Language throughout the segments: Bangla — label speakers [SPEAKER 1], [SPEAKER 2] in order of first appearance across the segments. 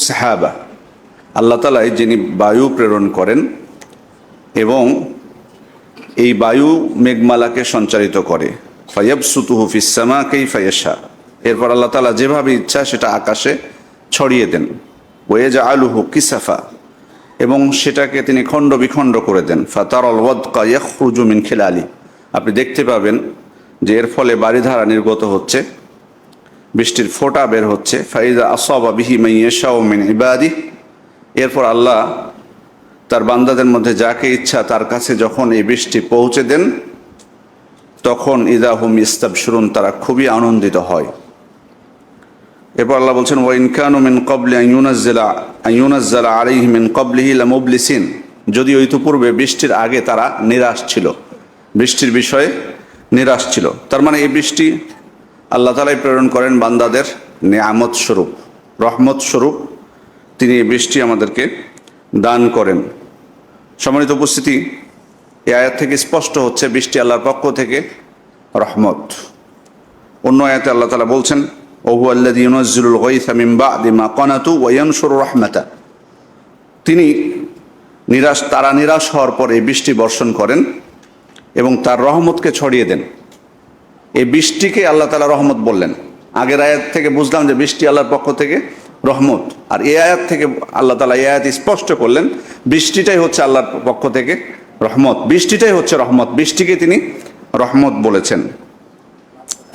[SPEAKER 1] সাহাবা, আল্লাহ তাআলাই যিনি বায়ু প্রেরণ করেন এবং এই বায়ু মেঘমালাকে সঞ্চারিত করে। ফায়াবসুতুহু ফিস সামা কাইফা ইয়াশা, এরপর আল্লাহ তাআলা যেভাবে ইচ্ছা সেটা আকাশে ছড়িয়ে দেন। ওয়াজআলুহু কিসাফা, এবং সেটাকে তিনি খণ্ড বিখণ্ড করে দেন। ফাতারাল ওয়াদকা ইয়াখরুজু মিন খিলালি, আপনি দেখতে পাবেন যে এর ফলে বারিধারা নির্গত হচ্ছে, বৃষ্টির ফোঁটা বের হচ্ছে। ফাইজা আসাবা বিহি মান ইয়াশাউ মিন ইবাদিহি, এরপর আল্লাহ তার বান্দাদের মধ্যে যাকে ইচ্ছা তার কাছে যখন এই বৃষ্টি পৌঁছে দেন তখন ইযা হুম ইস্তাবশিরুন, তারা খুবই আনন্দিত হয়। এরপর আল্লাহ বলছেন ওয়া ইন কানু মিন ক্বাবলি আন ইউনাজ্জালা আলাইহিম মিন ক্বাবলিহি লামুবলিসিন, যদিও ইতিপূর্বে বৃষ্টির আগে তারা নিরাশ ছিল, বৃষ্টির বিষয়ে নিরাশ ছিল। তার মানে এই বৃষ্টি আল্লাহ তাআলাই প্রেরণ করেন বান্দাদের নিয়ামত স্বরূপ, রহমত স্বরূপ তিনি এই বৃষ্টি আমাদেরকে দান করেন। সম্মানিত উপস্থিতি, এই আয়াত থেকে স্পষ্ট হচ্ছে বৃষ্টি আল্লাহর পক্ষ থেকে রহমত। অন্য আয়াতে আল্লাহ তাআলা বলছেন ওহু আল্লাযী ইউনাজ্জিলুল গায়সা মিন বা'দি মা কানাতু ওয়া ইয়ানশুরু রাহমাতা, তিনি তারা নিরাশ হওয়ার পর এই বৃষ্টি বর্ষণ করেন এবং তার রহমতকে ছড়িয়ে দেন। এই বৃষ্টিকে আল্লাহ তাআলা রহমত বললেন। আগের আয়াত থেকে বুঝলাম যে বৃষ্টি আল্লাহর পক্ষ থেকে রহমত, আর এই আয়াত থেকে আল্লাহ তাআলা এই আয়াত স্পষ্ট করলেন বৃষ্টিটাই হচ্ছে আল্লাহর পক্ষ থেকে রহমত, বৃষ্টিটাই হচ্ছে রহমত, বৃষ্টিকে তিনি রহমত বলেছেন।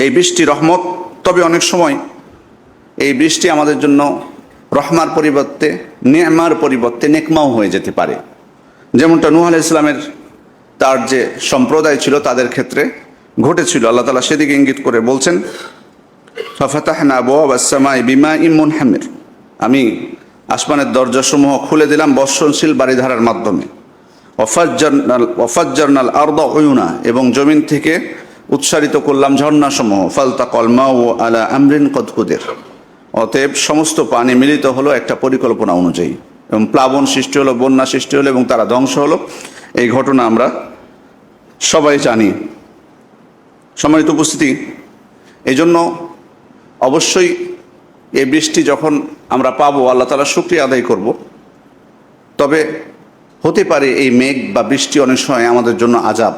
[SPEAKER 1] এই বৃষ্টি রহমত, তবে অনেক সময় এই বৃষ্টি আমাদের জন্য রহমার পরিবর্তে নেমার পরিবর্তে নেকমাও হয়ে যেতে পারে। যেমনটা নূহ আলাইহিস সালামের তার যে সম্প্রদায় ছিল তাদের ক্ষেত্রে ঘটেছিল। আল্লাহ তাআলা সেদিকে ইঙ্গিত করে বলছেন ফাফাতাহনা আবওয়াবাস সামাই বিমাইন মুনহামির, আমি আসমানের দরজাসমূহ খুলে দিলাম বর্ষণশীল বারিধারার মাধ্যমে। ওয়াফাজ্জারনাল আরদা উয়ুনা, এবং জমিন থেকে উৎসারিত করলাম ঝর্ণাসমূহ। ফালতাকাল মাউ আলা আমরিন কদ কুদির, অতএব সমস্ত পানি মিলিত হলো একটা পরিকল্পনা অনুযায়ী এবং প্লাবন সৃষ্টি হলো, বন্যা সৃষ্টি হলো এবং তারা ধ্বংস হলো। এই ঘটনা আমরা সবাই জানি। সম্মানিত উপস্থিতি, এই জন্য অবশ্যই এই বৃষ্টি যখন আমরা পাবো আল্লাহ তাআলার শুকরিয়া আদায় করব। তবে হতে পারে এই মেঘ বা বৃষ্টি অনেক সময় আমাদের জন্য আযাব।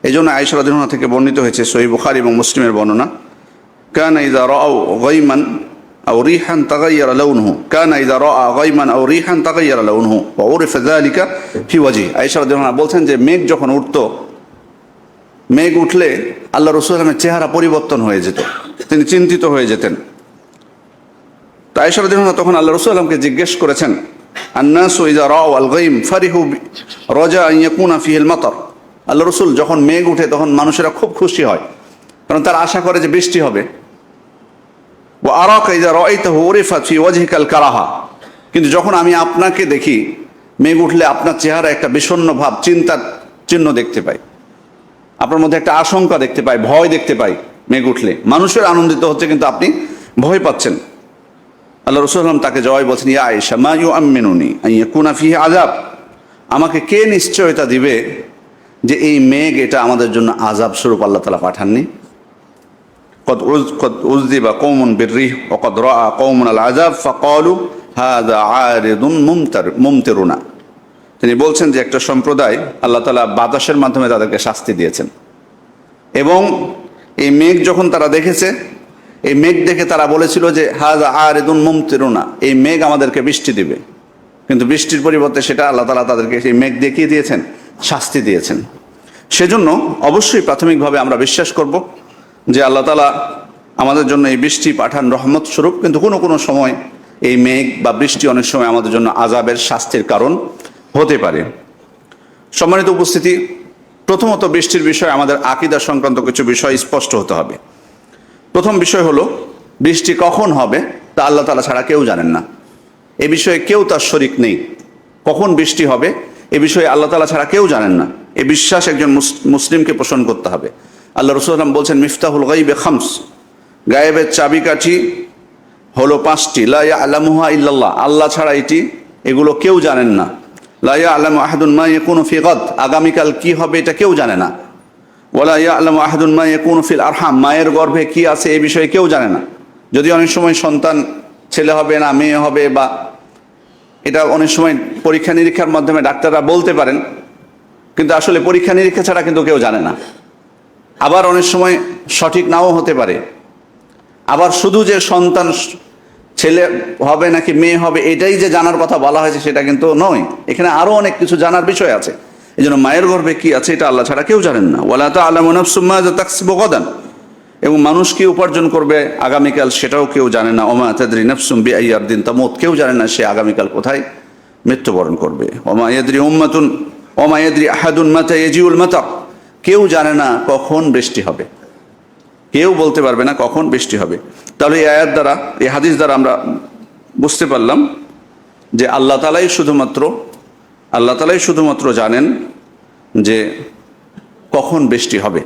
[SPEAKER 1] এই জন্য আয়েশা রাদিয়াল্লাহু আনহা থেকে বর্ণিত হয়েছে, সহিহ বুখারী এবং মুসলিমের বর্ণনা, কানা ইযা রাআউ গায়মান আও রিহান তাগায়্যারা লাউনুহু, কানা ইযা রাআ গায়মান আও রিহান তাগায়্যারা লাউনুহু ওয়া উরিফা যালিকা ফি ওয়াজহি। আয়েশা রাদিয়াল্লাহু আনহা বলছেন যে মেঘ যখন উঠতো, মেঘ উঠলে আল্লাহ রাসূল সাল্লাল্লাহু আলাইহি ওয়াসাল্লামের চেহারা পরিবর্তন হয়ে যেত, তিনি চিন্তিত হয়ে যেতেন। তো আয়েশা রাদিয়াল্লাহু আনহা তখন আল্লাহ রাসূল সাল্লাল্লাহু আলাইহি ওয়াসাল্লামকে জিজ্ঞেস করেছেন আন্নাসু ইযা রাআউ আল গায়ম ফারিহু রাজা আন ইয়াকুনা ফিহিল মাতার, আল্লাহ রাসূল যখন মেঘ উঠে তখন মানুষেরা খুব খুশি হয়, কারণ তারা আশা করে যে বৃষ্টি হবে। ওয়া আরাকা ইযা রাআইতাহু উরিফাত ফি ওয়াজহিকাল কারাহা, কিন্তু যখন আমি আপনাকে দেখি মেঘ উঠলে আপনার চেহারা একটা বিষণ্ণ ভাব, চিন্তার চিহ্ন দেখতে পাই, আপনার মধ্যে একটা আশঙ্কা দেখতে পাই, ভয় দেখতে পাই। মেঘ উঠলে মানুষের আনন্দিত হচ্ছে কিন্তু আপনি ভয় পাচ্ছেন। আল্লাহ রাসূল সাল্লাল্লাহু আলাইহি ওয়াসাল্লাম তাকে জবাব বলছেন ইয়া আয়েশা মা ইউআমিনুনি আন ইয়াকুনা ফিহি আযাব, আমাকে কে নিশ্চয়তা দিবে যে এই মেঘ এটা আমাদের জন্য আযাব স্বরূপ আল্লাহ তাআলা পাঠাননি। কদ উযযিবা কওমুন বিররিহ ওয়া কদ রাআ কওমুন আল আযাব ফাকালু হাযা আরিদুন মুমতিরুনা, তিনি বলছেন যে একটা সম্প্রদায় আল্লাহ তাআলা বাতাসের মাধ্যমে তাদেরকে শাস্তি দিয়েছেন, এবং এই মেঘ যখন তারা দেখেছে, এই মেঘ দেখে তারা বলেছিল যে হাযা আরিদুন মুমতিরুনা, এই মেঘ আমাদেরকে বৃষ্টি দিবে, কিন্তু বৃষ্টির পরিবর্তে সেটা আল্লাহ তাআলা তাদেরকে সেই মেঘ দেখিয়ে দিয়েছেন, শাস্তি দিয়েছেন। সেজন্য অবশ্যই প্রাথমিকভাবে আমরা বিশ্বাস করব যে আল্লাহ তাআলা আমাদের জন্য এই বৃষ্টি পাঠান রহমত স্বরূপ, কিন্তু কোনো কোনো সময় এই মেঘ বা বৃষ্টি অনেক সময় আমাদের জন্য আযাবের শাস্তির কারণ হতে পারে। সম্মানিত উপস্থিতি, প্রথমত বৃষ্টির বিষয়ে আমাদের আকীদা সংক্রান্ত কিছু বিষয় স্পষ্ট হতে হবে। প্রথম বিষয় হলো বৃষ্টি কখন হবে তা আল্লাহ তাআলা ছাড়া কেউ জানেন না, এ বিষয়ে কেউ তার শরীক নেই। কখন বৃষ্টি হবে এ বিষয়ে আল্লাহ তাআলা ছাড়া কেউ জানেন না, এ বিশ্বাস একজন মুসলিমকে পোষণ করতে হবে। আল্লাহ রাসূল সাল্লাল্লাহু আলাইহি ওয়াসাল্লাম বলছেন মিফতাহুল গায়বে খামস, গায়েবের চাবিকাঠি হলো 5টি, লা ইয়ালামুহা ইল্লাল্লাহ, আল্লাহ ছাড়া এগুলো কেউ জানেন না। লা ইয়ালামু আহাদুন মা ইয়াকুনু ফি গাদ, আগামীকাল কি হবে এটা কেউ জানে না। ওয়ালা ইয়ালামু আহাদুন মা ইয়াকুনু ফিল আরহাম, মায়ের গর্ভে কি আছে এই বিষয়ে কেউ জানে না। যদি অনেক সময় সন্তান ছেলে হবে না মেয়ে হবে বা এটা অনেক সময় পরীক্ষা নিরীক্ষার মাধ্যমে ডাক্তাররা বলতে পারেন, কিন্তু আসলে পরীক্ষা নিরীক্ষা ছাড়া কিন্তু কেউ জানে না। আবার অনেক সময় সঠিক নাও হতে পারে। আবার শুধু যে সন্তান ছেলে হবে নাকি মেয়ে হবে এটাই যে জানার কথা বলা হয়েছে সেটা কিন্তু নয়, এখানে আরো অনেক কিছু জানার বিষয় আছে। এই জন্য মায়ের গর্ভে কি আছে এটা আল্লাহ ছাড়া কেউ জানেন না। ওয়ালা তা'লামু নাফসুম মা তাকসিবু গাদান, এবং মানুষ কি উপার্জন করবে আগামীকাল সেটাও কেউ জানে না। ওমা তাদরি নাফসুম বিআইয়ি আরদিন তামুত, কেউ জানে না সে আগামীকাল কোথায় মৃত্যুবরণ করবে। ওমা ইয়াদরি আহাদুন মাতা ইয়াজিউল মাতার, কেউ জানে না কখন বৃষ্টি হবে, কেউ বলতে পারবে না কখন বৃষ্টি হবে। তাহলে এই আয়াত দ্বারা, এই হাদিস দ্বারা আমরা বুঝতে পারলাম যে আল্লাহ তাআলাই শুধুমাত্র জানেন যে কখন বৃষ্টি হবে।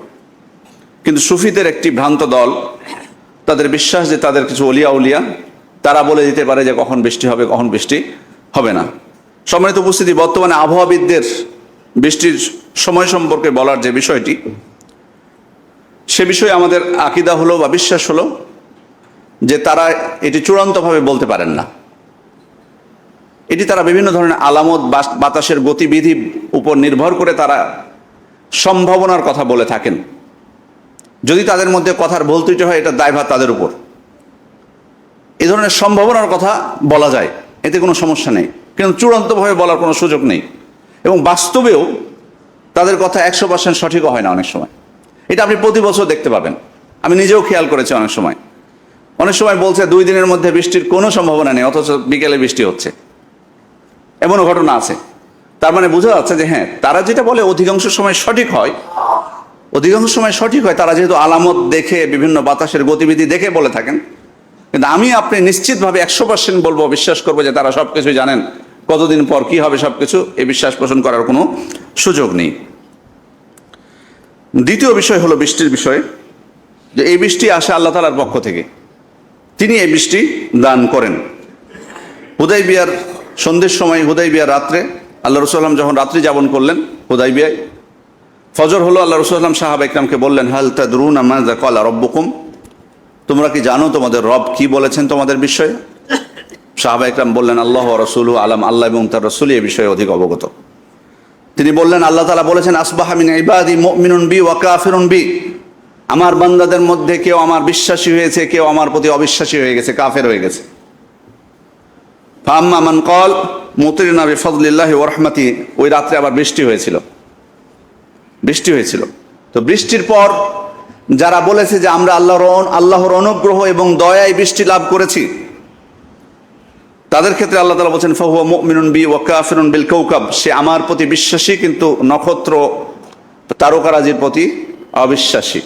[SPEAKER 1] কিন্তু সুফিদের একটি ভ্রান্ত দল, তাদের বিশ্বাস যে তাদের কিছু উলিয়া তারা বলে দিতে পারে যে কখন বৃষ্টি হবে কখন বৃষ্টি হবে না। সম্মানিত উপস্থিতি, বর্তমানে আবহাওয়াবিদদের বৃষ্টির সময় সম্পর্কে বলার যে বিষয়টি, সে বিষয়ে আমাদের আকীদা হলো বা বিশ্বাস হলো যে তারা এটি চূড়ান্তভাবে বলতে পারেন না। এটি তারা বিভিন্ন ধরনের আলামত, বাতাসের গতিবিধির উপর নির্ভর করে তারা সম্ভাবনার কথা বলে থাকেন। যদি তাদের মধ্যে কথার ভুল ত্রুটি হয় এটা দায়ভার তাদের উপর। এই ধরনের সম্ভাবনার কথা বলা যায়, এতে কোনো সমস্যা নেই, কিন্তু চূড়ান্তভাবে বলার কোনো সুযোগ নেই। এবং বাস্তবেও তাদের কথা 100% সঠিকও হয় না অনেক সময়। এটা আপনি প্রতি বছর দেখতে পাবেন, আমি নিজেও খেয়াল করেছি। অনেক সময় বলছে 2 দিনের মধ্যে বৃষ্টির কোনো সম্ভাবনা নেই, অথচ বিকেলে বৃষ্টি হচ্ছে, এমনও ঘটনা আছে। তার মানে বোঝা যাচ্ছে যে হ্যাঁ, তারা যেটা বলে অধিকাংশ সময় সঠিক হয়। তারা যেহেতু আলামত দেখে, বিভিন্ন বাতাসের গতিবিধি দেখে বলে থাকেন। কিন্তু আপনি নিশ্চিতভাবে 100% বলবো, বিশ্বাস করবো যে তারা সবকিছু জানেন, কতদিন পর কি হবে সবকিছু, এই বিশ্বাস পোষণ করার কোনো সুযোগ নেই। দ্বিতীয় বিষয় হলো বৃষ্টির বিষয়, যে এই বৃষ্টি আসে আল্লাহ তাআলার পক্ষ থেকে, তিনি এই বৃষ্টি দান করেন। হুদাইবিয়ার সন্ধ্যের সময়, হুদাইবিয়ার রাত্রে আল্লাহ রাসূল সাল্লাল্লাহু আলাইহি ওয়াসাল্লাম যখন রাত্রি যাপন করলেন হুদাইবিয়ায়, ফজর হলো, আল্লাহ রাসূল সাল্লাল্লাহু আলাইহি ওয়াসাল্লাম সাহাবা ইকরামকে বললেন, হাল তাদরুনা মাযা ক্বালা রাব্বুকুম, তোমরা কি জানো তোমাদের রব কি বলেছেন তোমাদের বিষয়ে? সাহাবা ইকরাম বললেন, আল্লাহু ওয়া রাসূলুহু আলাম, আল্লাহ এবং তার রাসূল এই বিষয়ে অধিক অবগত। তিনি বললেন, আল্লাহ তাআলা বলেছেন, আসবাহা মিন ইবাদি মুমিনুন বি ওয়া কাফিরুন বি, আমার বান্দাদের মধ্যে কেউ আমার বিশ্বাসী হয়েছে, কেউ আমার প্রতি অবিশ্বাসী হয়ে গেছে, কাফের হয়ে গেছে। ফাম্মা মান ক্বাল মুতিরনা বিফাদলিল্লাহি ওয়া রাহমাতিহি, ওই রাত্রে আবার বৃষ্টি হয়েছিল। তো বৃষ্টির পর যারা বলেছে যে আমরা আল্লাহর অনুগ্রহ এবং দয়ায় বৃষ্টি লাভ করেছি, তাদের ক্ষেত্রে আল্লাহ তাআলা বলেন, ফাহুয়া মুমিনুন বি ওয়া কাফিরুন বিল কাওকাব, সে আমার প্রতি বিশ্বাসী কিন্তু নক্ষত্র তারকারাজির প্রতি অবিশ্বাসী।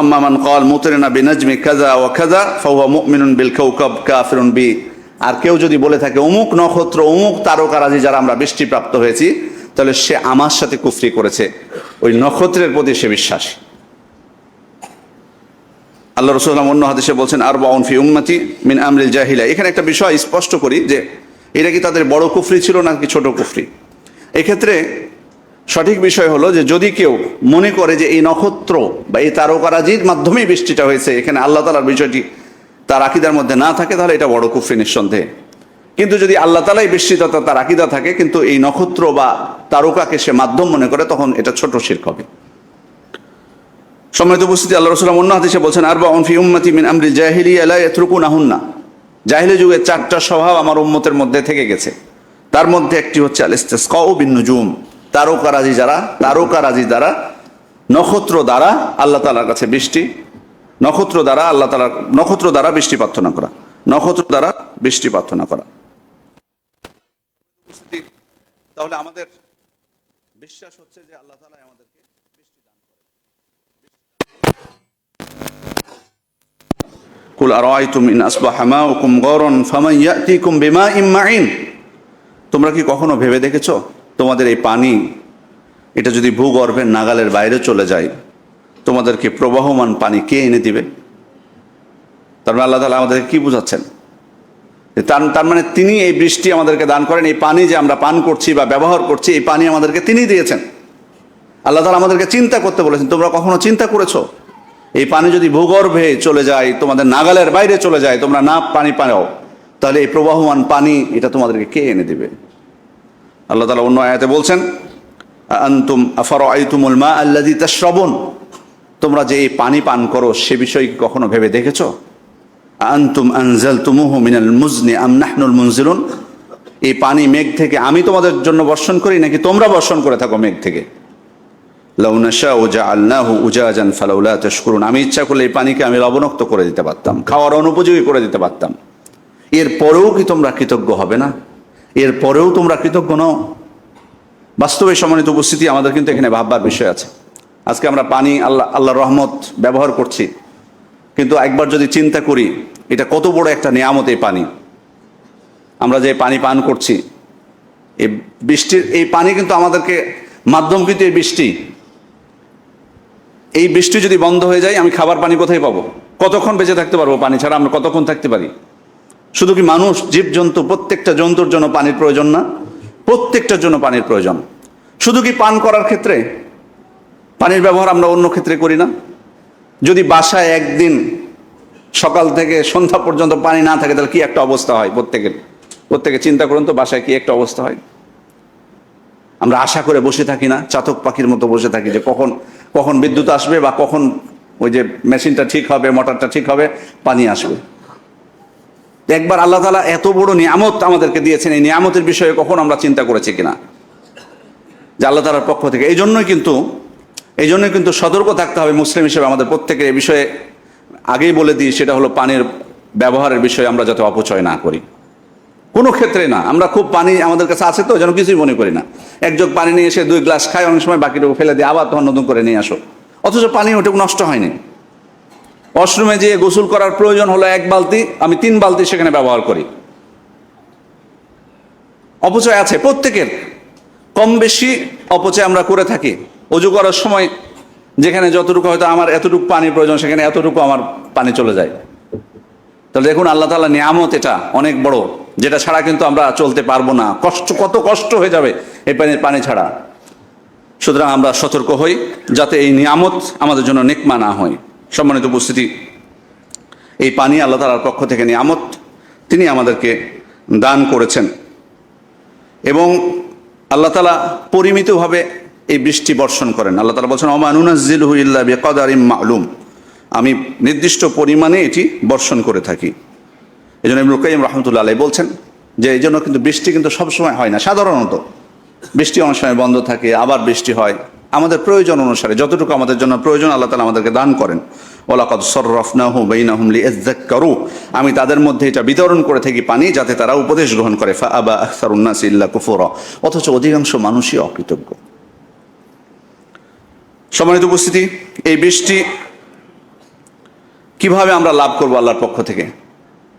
[SPEAKER 1] আম্মা মান ক্বাল মুতিরনা বিনাজমি কাযা ওয়া কাযা ফাহুয়া মুমিনুন বিল কাওকাব কাফিরুন বি, আর কেউ যদি বলে থাকে অমুক নক্ষত্র অমুক তারকারাজি যারা আমরা বৃষ্টি প্রাপ্ত হয়েছি, তাহলে সে আমার সাথে কুফরি করেছে, ওই নক্ষত্রের প্রতি সে বিশ্বাসী। আল্লাহ রাসূল অন্য হাদিসে বলছেন, আরবাউন ফি উম্মতি মিন আমরিল জাহিলিয়া। এখানে একটা বিষয় স্পষ্ট করি যে এটা কি তাদের বড় কুফরি ছিল নাকি ছোট কুফরি। এক্ষেত্রে সঠিক বিষয় হলো যে যদি কেউ মনে করে যে এই নক্ষত্র বা এই তারকারাজির মাধ্যমেই বৃষ্টিটা হয়েছে, এখানে আল্লাহ তাআলার বিষয়টি তার আকীদার মধ্যে না থাকে, তাহলে এটা বড় কুফরি নিঃসন্দেহে। কিন্তু যদি আল্লাহ তাআলাই বৃষ্টিদাতা তার আকীদা থাকে, কিন্তু এই নক্ষত্র বা তারকাকে সে মাধ্যম মনে করে, তখন এটা ছোট শিরক হবে। সম্মানিত উপস্থিতি, আল্লাহ রাসূল অন্য হাদিসে বলছেন, আরবাউন ফি উম্মতি মিন আমরিল জাহিলিয়া লা ইয়াতরুকুনাহুন্না, জাহিলি যুগের 4টা স্বভাব আমার উম্মতের মধ্যে থেকে গেছে। তার মধ্যে একটি হচ্ছে আল ইসতিসকাউ বিন নুজুম, তারকারাজি দ্বারা নক্ষত্র দ্বারা আল্লাহ তাআলার কাছে বৃষ্টি, নক্ষত্র দ্বারা বৃষ্টি প্রার্থনা করা। তাহলে আমাদের বিশ্বাস হচ্ছে যে আল্লাহ তাআলা আমাদেরকে বৃষ্টি দান করেন। কুল আরাআইতুম ইন আসবাহা মাউকুম গাওরান ফামান ইয়াতিকুম বিমাইন মাইন, তোমরা কি কখনো ভেবে দেখেছো তোমাদের এই পানি এটা যদি ভূগর্ভের নাগালের বাইরে চলে যায়, তোমাদেরকে প্রবাহমান পানি কে এনে দিবে? তার মানে আল্লাহ তাআলা আমাদেরকে কি বোঝাচ্ছেন? তার মানে তিনি এই বৃষ্টি আমাদেরকে দান করেন, এই পানি যে আমরা পান করছি বা ব্যবহার করছি, এই পানি আমাদেরকে তিনি দিয়েছেন। আল্লাহ তাআলা আমাদেরকে চিন্তা করতে বলেছেন। তোমরা কখনো চিন্তা করেছো এই পানি যদি ভূগর্ভে চলে যায়, তোমাদের নাগালের বাইরে চলে যায়, তোমরা না পানি পাও, তাহলে এই প্রবাহমান পানি এটা তোমাদেরকে কে এনে দিবে? আল্লাহ তাআলা অন্য আয়াতে বলছেন, আনতুম আফারাআইতুমুল মা আল্লাযী তাশরাবুন, তোমরা যে এই পানি পান করো সে বিষয় কি কখনো ভেবে দেখেছো? আনতুম আনজালতুমুহু মিনাল মুজনি আম নাহনুল মুনজিলুন, এই পানি মেঘ থেকে আমি তোমাদের জন্য বর্ষণ করি নাকি তোমরা বর্ষণ করে থাকো মেঘ থেকে? লাউ নাশাউ জাআলনাহু উজাজান ফালাউলা তাশকুরুন, আমি ইচ্ছা করলে এই পানিকে আমি লবণাক্ত করে দিতে পারতাম, খাওয়ার অনুপযোগী করে দিতে পারতাম। এরপরেও কি তোমরা কৃতজ্ঞ হবে না? এরপরেও তোমরা কৃতজ্ঞ নও? বাস্তবে সম্মানিত উপস্থিতি, আমাদের কিন্তু এখানে ভাববার বিষয় আছে। আজকে আমরা পানি আল্লাহর রহমত ব্যবহার করছি, কিন্তু একবার যদি চিন্তা করি এটা কত বড় একটা নিয়ামত এই পানি। আমরা যে পানি পান করছি, এই বৃষ্টির এই পানি কিন্তু আমাদেরকে মাধ্যম, কিন্তু এই বৃষ্টি যদি বন্ধ হয়ে যায় আমি খাবার পানি কোথায় পাবো? কতক্ষণ বেঁচে থাকতে পারবো পানি ছাড়া? আমরা কতক্ষণ থাকতে পারি? শুধু কি মানুষ, জীবজন্তু, প্রত্যেকটা জন্তুর জন্য পানির প্রয়োজন না? প্রত্যেকটার জন্য পানির প্রয়োজন। শুধু কি পান করার ক্ষেত্রে পানির ব্যবহার আমরা অন্য ক্ষেত্রে করি না? যদি বাসায় একদিন সকাল থেকে সন্ধ্যা পর্যন্ত পানি না থাকে তাহলে কি একটা অবস্থা হয় প্রত্যেকে চিন্তা করুন তো, বাসায় কি একটা অবস্থা হয়। আমরা আশা করে বসে থাকি না, চাতক পাখির মতো বসে থাকি যে কখন বিদ্যুৎ আসবে বা কখন ওই যে মেশিনটা ঠিক হবে, মোটরটা ঠিক হবে, পানি আসবে। একবার আল্লাহ তাআলা এত বড় নিয়ামত আমাদেরকে দিয়েছেন, এই নিয়ামতের বিষয়ে কখন আমরা চিন্তা করেছি কিনা যে আল্লাহ তাআলার পক্ষ থেকে? এই জন্যই কিন্তু সতর্ক থাকতে হবে মুসলিম হিসেবে আমাদের প্রত্যেকের। এই বিষয়ে আগেই বলে দিই, সেটা হলো পানির ব্যবহারের বিষয়ে আমরা যাতে অপচয় না করি, কোনো ক্ষেত্রে না। আমরা খুব পানি আমাদের কাছে আছে তো যেন কিছুই মনে করি না। এক জগ পানি নিয়ে এসে 2 গ্লাস খাই, অনেক সময় বাকিটুকু ফেলে দিয়ে আবার তখন নতুন করে নিয়ে আসো, অথচ পানি ওটুকু নষ্ট হয়নি। ওয়াশরুমে যেয়ে গোসল করার প্রয়োজন হলো 1 বালতি, আমি 3 বালতি সেখানে ব্যবহার করি। অপচয় আছে প্রত্যেকের, কম বেশি অপচয় আমরা করে থাকি। অজু করার সময় যেখানে যতটুকু হয়তো আমার এতটুকু পানির প্রয়োজন, সেখানে এতটুকু আমার পানি চলে যায়। তাহলে দেখুন আল্লাহ তাআলা নিয়ামত এটা অনেক বড়, যেটা ছাড়া কিন্তু আমরা চলতে পারবো না। কত কষ্ট হয়ে যাবে এই পানি ছাড়া। সুতরাং আমরা সতর্ক হই যাতে এই নিয়ামত আমাদের জন্য নেকমা না হয়। সম্মানিত উপস্থিতি, এই পানি আল্লাহ তাআলার পক্ষ থেকে নিয়ামত, তিনি আমাদেরকে দান করেছেন এবং আল্লাহ তাআলা পরিমিতভাবে এই বৃষ্টি বর্ষণ করেন। আল্লাহ তাআলা বলছেন, ওমা নুনাজ্জিলুহু ইল্লা বিকাদারিম মা'লুম, আমি নির্দিষ্ট পরিমাণে এটি বর্ষণ করে থাকি। এই জন্য ইবনুল কাইয়্যিম রাহমাতুল্লাহ আলাইহি বলছেন যে এই জন্য কিন্তু বৃষ্টি কিন্তু সবসময় হয় না। সাধারণত বৃষ্টি অনেক সময় বন্ধ থাকে, আবার বৃষ্টি হয়। আমাদের প্রয়োজন অনুসারে যতটুকু আমাদের জন্য প্রয়োজন আল্লাহ তাআলা আমাদেরকে দান করেন। ওয়ালাকাদ সাররাফনাহু বাইনাহুম লিয়াযাক্কারু, আমি তাদের মধ্যে এটা বিতরণ করে থাকি পানি যাতে তারা উপদেশ গ্রহণ করে। ফাআবা আকসারুন নাসি ইল্লা কুফুরা, অথচ অধিকাংশ মানুষই অকৃতজ্ঞ। সম্মানিত উপস্থিতি, এই বৃষ্টি কিভাবে আমরা লাভ করবো আল্লাহর পক্ষ থেকে?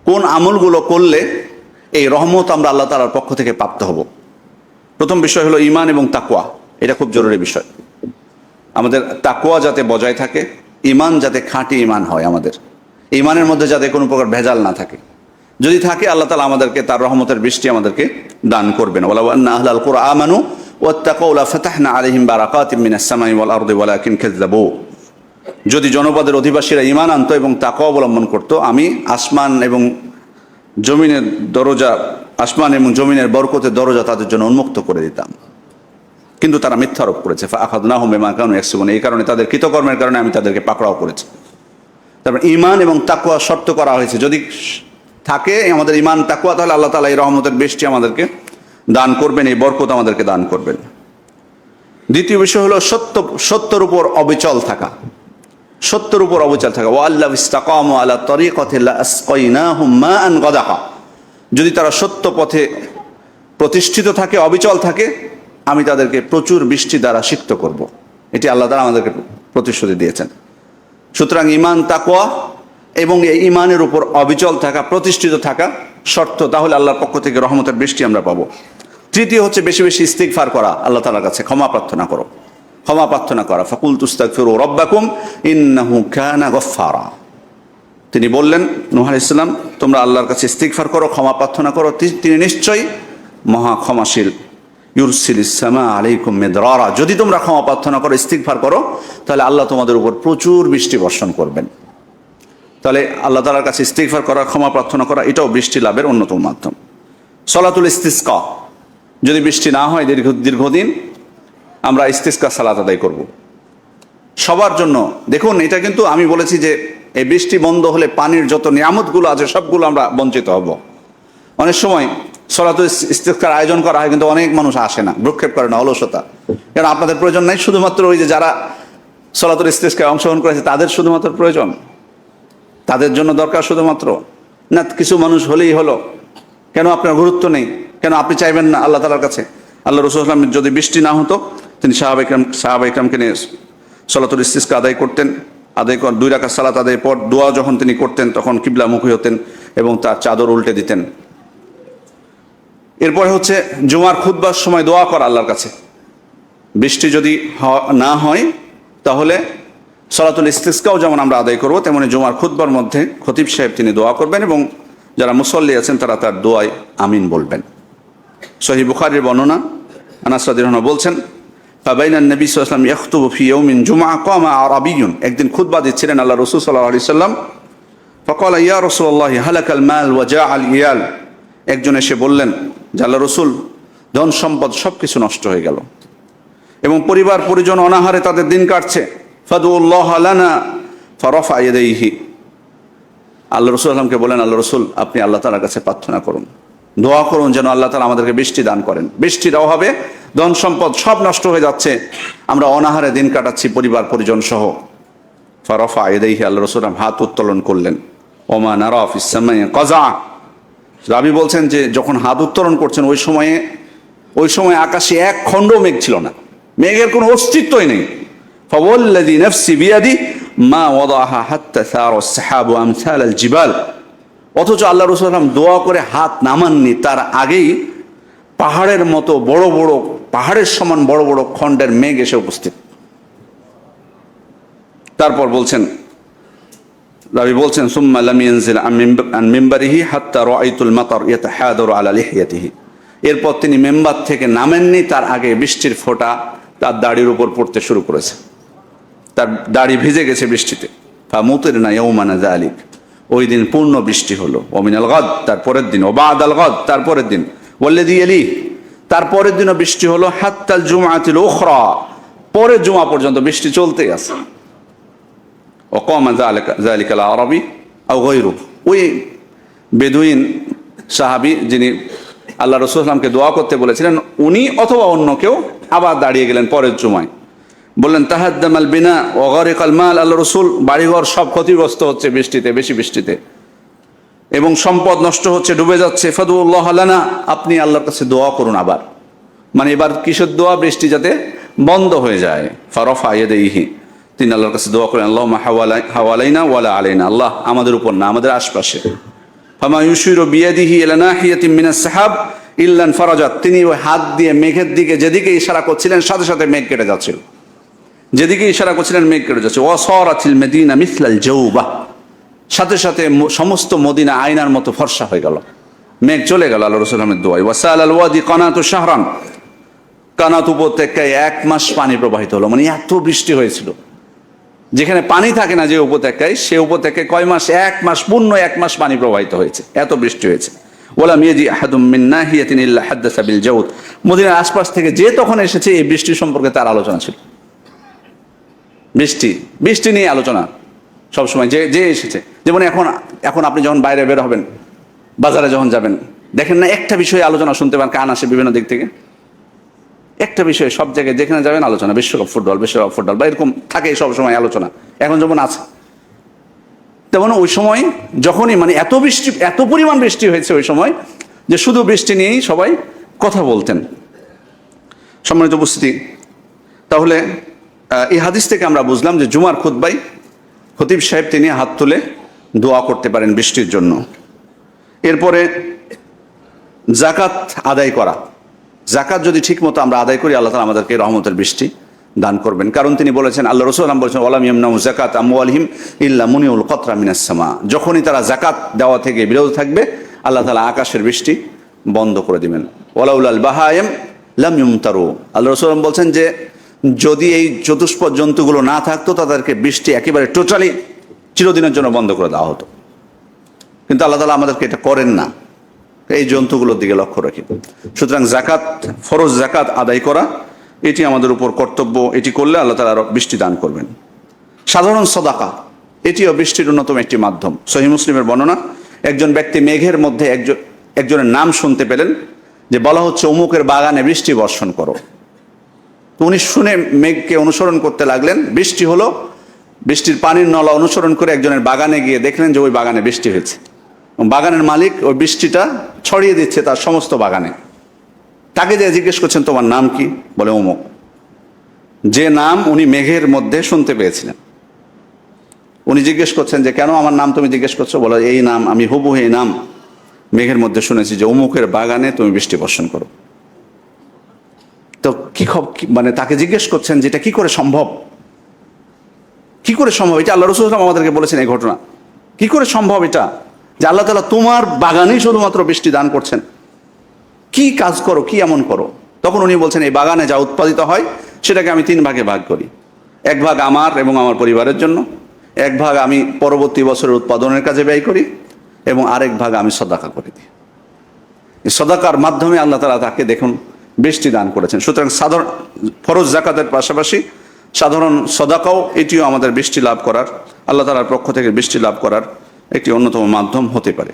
[SPEAKER 1] কোন আমলগুলো করলে এই রহমত আমরা আল্লাহ তাআলার পক্ষ থেকে প্রাপ্ত হব? প্রথম বিষয় হলো ঈমান এবং তাকওয়া। এটা খুব জরুরি বিষয়। আমাদের তাকওয়া যাতে বজায় থাকে, ঈমান যাতে খাঁটি ঈমান হয়, আমাদের ঈমানের মধ্যে যাতে কোনো প্রকার ভেজাল না থাকে। যদি থাকে আল্লাহ তাআলা আমাদেরকে তার রহমতের বৃষ্টি আমাদেরকে দান করবেন। ওয়ালাউ আন্না আহলাল কুরআ আমানু ওয়াত্তাকাউ লাফাতাহনা আলাইহিম বারাকাতিম মিনাস সামাই ওয়াল আরদি ওয়ালাকিন কাযযাবু, যদি জনপদের অধিবাসীরা ঈমান আনতো এবং তাকওয়া অবলম্বন করত, আমি আসমান এবং জমিনের বরকতের দরজা তাদের জন্য উন্মুক্ত করে দিতাম। কিন্তু তারা মিথ্যা আরোপ করেছে। ফাআখাযনাহুম বিমা কানু ইয়াকসিবুন, এই কারণে তাদের কৃতকর্মের কারণে আমি তাদেরকে পাকড়াও করেছি। তারপর ঈমান এবং তাকওয়া শর্ত করা হয়েছে, যদি থাকে আমাদের ঈমান তাকওয়া, তাহলে আল্লাহ তাআলা এই রহমতের বৃষ্টি আমাদেরকে দান করবেন, এই বরকত আমাদেরকে দান করবেন। দ্বিতীয় বিষয় হলো সত্যের উপর অবিচল থাকা। সত্যের উপর অবিচল থাকা। ওয়াল্লাহ ইসতাকামু আলা তরিকাতি লাআসকাইনাহুম মাআন গাদাকা, যদি তারা সত্য পথে প্রতিষ্ঠিত থাকে, অবিচল থাকে, আমি তাদেরকে প্রচুর বৃষ্টি দ্বারা সিক্ত করব। এটি আল্লাহ তাআলা আমাদেরকে প্রতিশ্রুতি দিয়েছেন। সুতরাং ঈমান তাকওয়া এবং এই ঈমানের উপর অবিচল থাকা, প্রতিষ্ঠিত থাকা শর্ত, তাহলে আল্লাহর পক্ষ থেকে রহমতের বৃষ্টি আমরা পাবো। তৃতীয় হচ্ছে বেশি বেশি ইস্তিগফার করা, আল্লাহ তাআলার কাছে ক্ষমা প্রার্থনা করা। ফাকুলতু আস্তাগফিরু রাব্বাকুম ইন্নাহু কানা গফফারা, তিনি বললেন নূহ আলাইহিস সালাম, তোমরা আল্লাহর কাছে ইস্তিগফার করো, ক্ষমা প্রার্থনা করো, তিনি নিশ্চয়ই মহা ক্ষমাশীল। ইউরসিলিস সামা আলাইকুম মিদরারা, যদি তোমরা ক্ষমা প্রার্থনা করো, ইস্তিগফার করো, তাহলে আল্লাহ তোমাদের উপর প্রচুর বৃষ্টি বর্ষণ করবেন। তাহলে আল্লাহ তাআলার কাছে ইস্তিগফার করা, ক্ষমা প্রার্থনা করা, এটাও বৃষ্টি লাভের অন্যতম মাধ্যম। সলাতুল ইস্তিসকা, যদি বৃষ্টি না হয় দীর্ঘদিন, আমরা ইস্তিসকা সালাত আদায় করব সবার জন্য। দেখুন, এটা কিন্তু আমি বলেছি যে এই বৃষ্টি বন্ধ হলে পানির যত নিয়ামতগুলো আছে সবগুলো আমরা বঞ্চিত হব। অনেক সময় সলাতুল ইস্তিসকার আয়োজন করা হয়, কিন্তু অনেক মানুষ আসে না, ভ্রুক্ষেপ করে না, অলসতা। কারণ আপনাদের প্রয়োজন নাই, শুধুমাত্র ওই যে যারা সলাতুল ইস্তিসকায় অংশগ্রহণ করেছে তাদের শুধুমাত্র প্রয়োজন, তাদের জন্য দরকার শুধুমাত্র, না কিছু মানুষ হলেই হলো। কেন আপনার গুরুত্ব নেই? কেন আপনি চাইবেন না আল্লাহ তাআলার কাছে? আল্লাহ রাসূল সাল্লাল্লাহু আলাইহি ওয়াসাল্লাম যদি বৃষ্টি না হতো, তিনি সাহাবা ইকরামকে নিয়ে সলাতুল ইস্তিসকা আদায় করতেন। আদায় কর 2 রাকাত সালাত আদায়ের পর দোয়া যখন তিনি করতেন তখন কিবলামুখী হতেন এবং তার চাদর উল্টে দিতেন। এরপরে হচ্ছে জুমার খুতবার সময় দোয়া করা আল্লাহর কাছে। বৃষ্টি যদি না হয় তাহলে সলাতুল ইস্তিসকাও যেমন আমরা আদায় করব, তেমনি জুমার খুতবার মধ্যে খতিব সাহেব তিনি দোয়া করবেন এবং যারা মুসল্লি আছেন তারা তার দোয়ায় আমিন বলবেন। সহিহ বুখারীর বর্ণনা, আনাস রাদিয়াল্লাহু আনহু বলছেন, ফাবাইনা নবী সাল্লাল্লাহু আলাইহি ওয়াসাল্লাম ইয়াখতুবু ফি ইয়াউমিন জুমআ কামা আরাবিয়্যুন, একদিন খুতবা দিচ্ছিলেন আল্লাহ রাসূল সাল্লাল্লাহু আলাইহি ওয়াসাল্লাম। ফাকালা ইয়া রাসূলুল্লাহ হালাকাল মাল ওয়া জাআল ইয়াল, একজন এসে বললেন যে আল্লাহ রাসূল, ধন সম্পদ সবকিছু নষ্ট হয়ে গেল এবং পরিবার পরিজন অনাহারে তাদের দিন কাটছে। ফাদুল্লাহ লানা ফারাফা ইয়াদাইহি, আল্লাহ রাসূল সাল্লাল্লাহু আলাইহি ওয়াসাল্লামকে বলেন, আল্লাহ রাসূল আপনি আল্লাহ তাআলার কাছে প্রার্থনা করুন, দোয়া করুন যেন আল্লাহ তাআলা আমাদেরকে বৃষ্টি দান করেন। বৃষ্টির অভাবে ধন সম্পদ সব নষ্ট হয়ে যাচ্ছে, আমরা অনাহারে দিন কাটাচ্ছি পরিবার পরিজন সহ। ফারাফা ইয়াদাইহি, আল্লাহ রাসূল হাত উত্তোলন করলেন। ওমা নারা ফিস সামাই কাযা, রাবি বলছেন যে যখন হাত উত্তোলন করছেন ওই সময় আকাশে এক খণ্ড মেঘ ছিল না, মেঘের কোনো অস্তিত্বই নেই। ফাওয়াল্লাযী নাফসি বিয়াদি মা ওয়াদাহা হাত্তা সারা সাহাবু আমসাল আল জিবাল, অথচ আল্লাহ রাসূল সাল্লাল্লাহু আলাইহি ওয়াসাল্লাম দোয়া করে হাত নামাননি, তার আগেই পাহাড়ের মতো বড় বড়, পাহাড়ের সমান বড় বড় খণ্ডের মেঘ এসে উপস্থিত। তারপর বলছেন, রাবি বলছেন, সুম্মা লাম ইয়ানজিল আন মিম্বারিহি হাত্তা রাআইতুল মাতার ইয়াতাহাদারু আলা লিহইয়াতিহি, এরপর তিনি মেম্বার থেকে নামেননি, তার আগে বৃষ্টির ফোঁটা তার দাড়ির উপর পড়তে শুরু করেছে, তার দাড়ি ভিজে গেছে বৃষ্টিতে। ফামুতিরনা ইয়াওমানা যালিক, ওই দিন পূর্ণ বৃষ্টি হলো। ওমিনাল গাদ, তার পরের দিন। ও বাদাল গাদ, তার পরের দিন। ওয়াল্লাযী ইয়ালি, তার পরের দিনও বৃষ্টি হলো। হাত্তাল জুমআতিল উখরা, পরের জুমা পর্যন্ত বৃষ্টি চলতেই আছে। ও কামা যালিকা আল আরাবী আও গায়রু, ওই বেদুইন সাহাবী যিনি আল্লাহ রাসূল সাল্লাল্লাহু আলাইহি ওয়াসাল্লামকে দোয়া করতে বলেছিলেন, উনি অথবা অন্য কেউ আবার দাঁড়িয়ে গেলেন পরের জুমায়, বললেন তাহাদ্দামাল বিনা ওয়া গারিকাল মাল, আল্লাহ রাসূল বাড়িঘর সব ক্ষতিগ্রস্ত হচ্ছে বৃষ্টিতে, বেশি বৃষ্টিতে, এবং সম্পদ নষ্ট হচ্ছে, ডুবে যাচ্ছে। ফাদুল্লাহ লানা, আপনি আল্লাহর কাছে দোয়া করুন আবার, মানে এবার কিসের দোয়া? বৃষ্টি যাতে বন্ধ হয়ে যায়। ফারাফা ইয়াদাইহি, তিনি আল্লাহর কাছে দোয়া করেন, আল্লাহুম্মা হাওয়ালাইনা ওয়ালা আলাইনা, আল্লাহ আমাদের উপর না, আমাদের আশপাশে। ফামা ইউশিরু বিয়াদিহি ইলা নাহিয়াতিন মিনাস সাহাব ইল্লান ফারাজাত, তিনি ওই হাত দিয়ে মেঘের দিকে যেদিকে ইশারা করছিলেন সাথে সাথে মেঘ কেটে যাচ্ছিল, যেদিকে ইশারা করছিলেন মেঘ কেটে যাচ্ছে। ওয়াসারাতিল মদিনা মিসলাল জাওবা, সাথে সাথে সমস্ত মদিনা আয়নার মতো ফর্সা হয়ে গেল, মেঘ চলে গেল আল্লাহ রাসূল সাল্লাল্লাহু আলাইহি ওয়াসাল্লামের দোয়ায়। ওয়াসাল আল ওয়াদি কানাতু শাহরান, কানাত উপত্যকায় 1 মাস পানি প্রবাহিত হলো, মানে এত বৃষ্টি হয়েছিল। যেখানে পানি থাকে না যে উপত্যকায়, সে উপত্যকায় কয় মাস? 1 মাস, পূর্ণ 1 মাস পানি প্রবাহিত হয়েছে, এত বৃষ্টি হয়েছে। ওয়ালাম ইয়াজি আহাদুম মিন নাহিয়াতিন ইল্লা হাদাসা বিল জাউদ, মদিনার আশপাশ থেকে যে তখন এসেছে এই বৃষ্টি সম্পর্কে তার আলোচনা ছিল। বৃষ্টি নিয়ে আলোচনা সবসময় যে এসেছে। যেমন এখন আপনি যখন বাইরে বের হবেন, বাজারে যখন যাবেন, দেখেন না একটা বিষয়ে আলোচনা শুনতে পান, কান আসে বিভিন্ন দিক থেকে, একটা বিষয়ে সব জায়গায় যেখানে যাবেন আলোচনা, বিশ্বকাপ ফুটবল বা এরকম থাকে সবসময় আলোচনা, এখন যেমন আছে। তেমন ওই সময় যখনই মানে এত পরিমাণ বৃষ্টি হয়েছে ওই সময়, যে শুধু বৃষ্টি নিয়েই সবাই কথা বলতেন। সম্মানিত উপস্থিতি, তাহলে এই হাদিস থেকে আমরা বুঝলাম যে জুমার খুতবায় খতিব সাহেব তিনি হাত তুলে দোয়া করতে পারেন বৃষ্টির জন্য। এরপরে যাকাত আদায় করা, যাকাত যদি ঠিক মতো আমরা আদায় করি, আল্লাহ তাআলা আমাদেরকে রহমতের বৃষ্টি দান করবেন। কারণ তিনি বলেছেন, আল্লাহ রাসূল বলেছেন, ওয়ালাম ইয়ামনাউ যাকাত আমওয়ালিহিম ইল্লা মুনিউল কতরা মিনাস সামা, যখনই তারা যাকাত দেওয়া থেকে বিরত থাকবে আল্লাহ তাআলা আকাশের বৃষ্টি বন্ধ করে দিবেন। ওয়ালাউলাল বাহায়েম লাম ইউমতারু, আল্লাহ রাসূল বলছেন যে যদি এই চতুষ্পদ জন্তুগুলো না থাকতো তাদেরকে বৃষ্টি একেবারে টোটালি চিরদিনের জন্য বন্ধ করে দেওয়া হতো। কিন্তু আল্লাহ তাআলা আমাদেরকে এটা করেন না, এই জন্তুগুলোর দিকে লক্ষ্য রেখে। সুতরাং জাকাত, ফরজ জাকাত আদায় করা এটি আমাদের উপর কর্তব্য। এটি করলে আল্লাহ তাআলা আরো বৃষ্টি দান করবেন। সাধারণ সদাকা এটিও বৃষ্টির অন্যতম একটি মাধ্যম। সহিহ মুসলিমের বর্ণনা, একজন ব্যক্তি মেঘের মধ্যে একজনের নাম শুনতে পেলেন যে বলা হচ্ছে অমুকের বাগানে বৃষ্টি বর্ষণ করো। তো উনি শুনে মেঘকে অনুসরণ করতে লাগলেন, বৃষ্টি হলো। বৃষ্টির পানির নলা অনুসরণ করে একজনের বাগানে গিয়ে দেখলেন যে ওই বাগানে বৃষ্টি হয়েছে। বাগানের মালিক ওই বৃষ্টিটা ছড়িয়ে দিচ্ছে তার সমস্ত বাগানে। তাকে যে জিজ্ঞেস করছেন তোমার নাম কি? বলে অমুক। যে নাম উনি মেঘের মধ্যে শুনতে পেয়েছিলেন। উনি জিজ্ঞেস করছেন যে কেন আমার নাম তুমি জিজ্ঞেস করছো? বলে এই নাম আমি হুবহু এই নাম মেঘের মধ্যে শুনেছি যে অমুকের বাগানে তুমি বৃষ্টি বর্ষণ করো। তো মানে তাকে জিজ্ঞেস করছেন যেটা কি করে সম্ভব, কি করে সম্ভব? এটা আল্লাহ রাসূল আমাদেরকে বলেছেন এই ঘটনা। কি করে সম্ভব এটা যে আল্লাহ তাআলা তোমার বাগানেই শুধুমাত্র বৃষ্টি দান করছেন? কি কাজ করো, কি এমন করো? তখন উনি বলছেন এই বাগানে যা উৎপাদিত হয় সেটাকে আমি 3 ভাগে ভাগ করি। 1 ভাগ আমার এবং আমার পরিবারের জন্য, 1 ভাগ আমি পরবর্তী বছরের উৎপাদনের কাজে ব্যয় করি, এবং আরেক ভাগ আমি সদাকা করে দিই। এই সদাকার মাধ্যমে আল্লাহ তাআলা তাকে দেখুন বৃষ্টি দান করেছেন। সুতরাং সাধারণ ফরজ জাকাতের পাশাপাশি সাধারণ সদাকাও এটিও আমাদের বৃষ্টি লাভ করার, আল্লাহ তাআলার পক্ষ থেকে বৃষ্টি লাভ করার একটি অন্যতম মাধ্যম হতে পারে।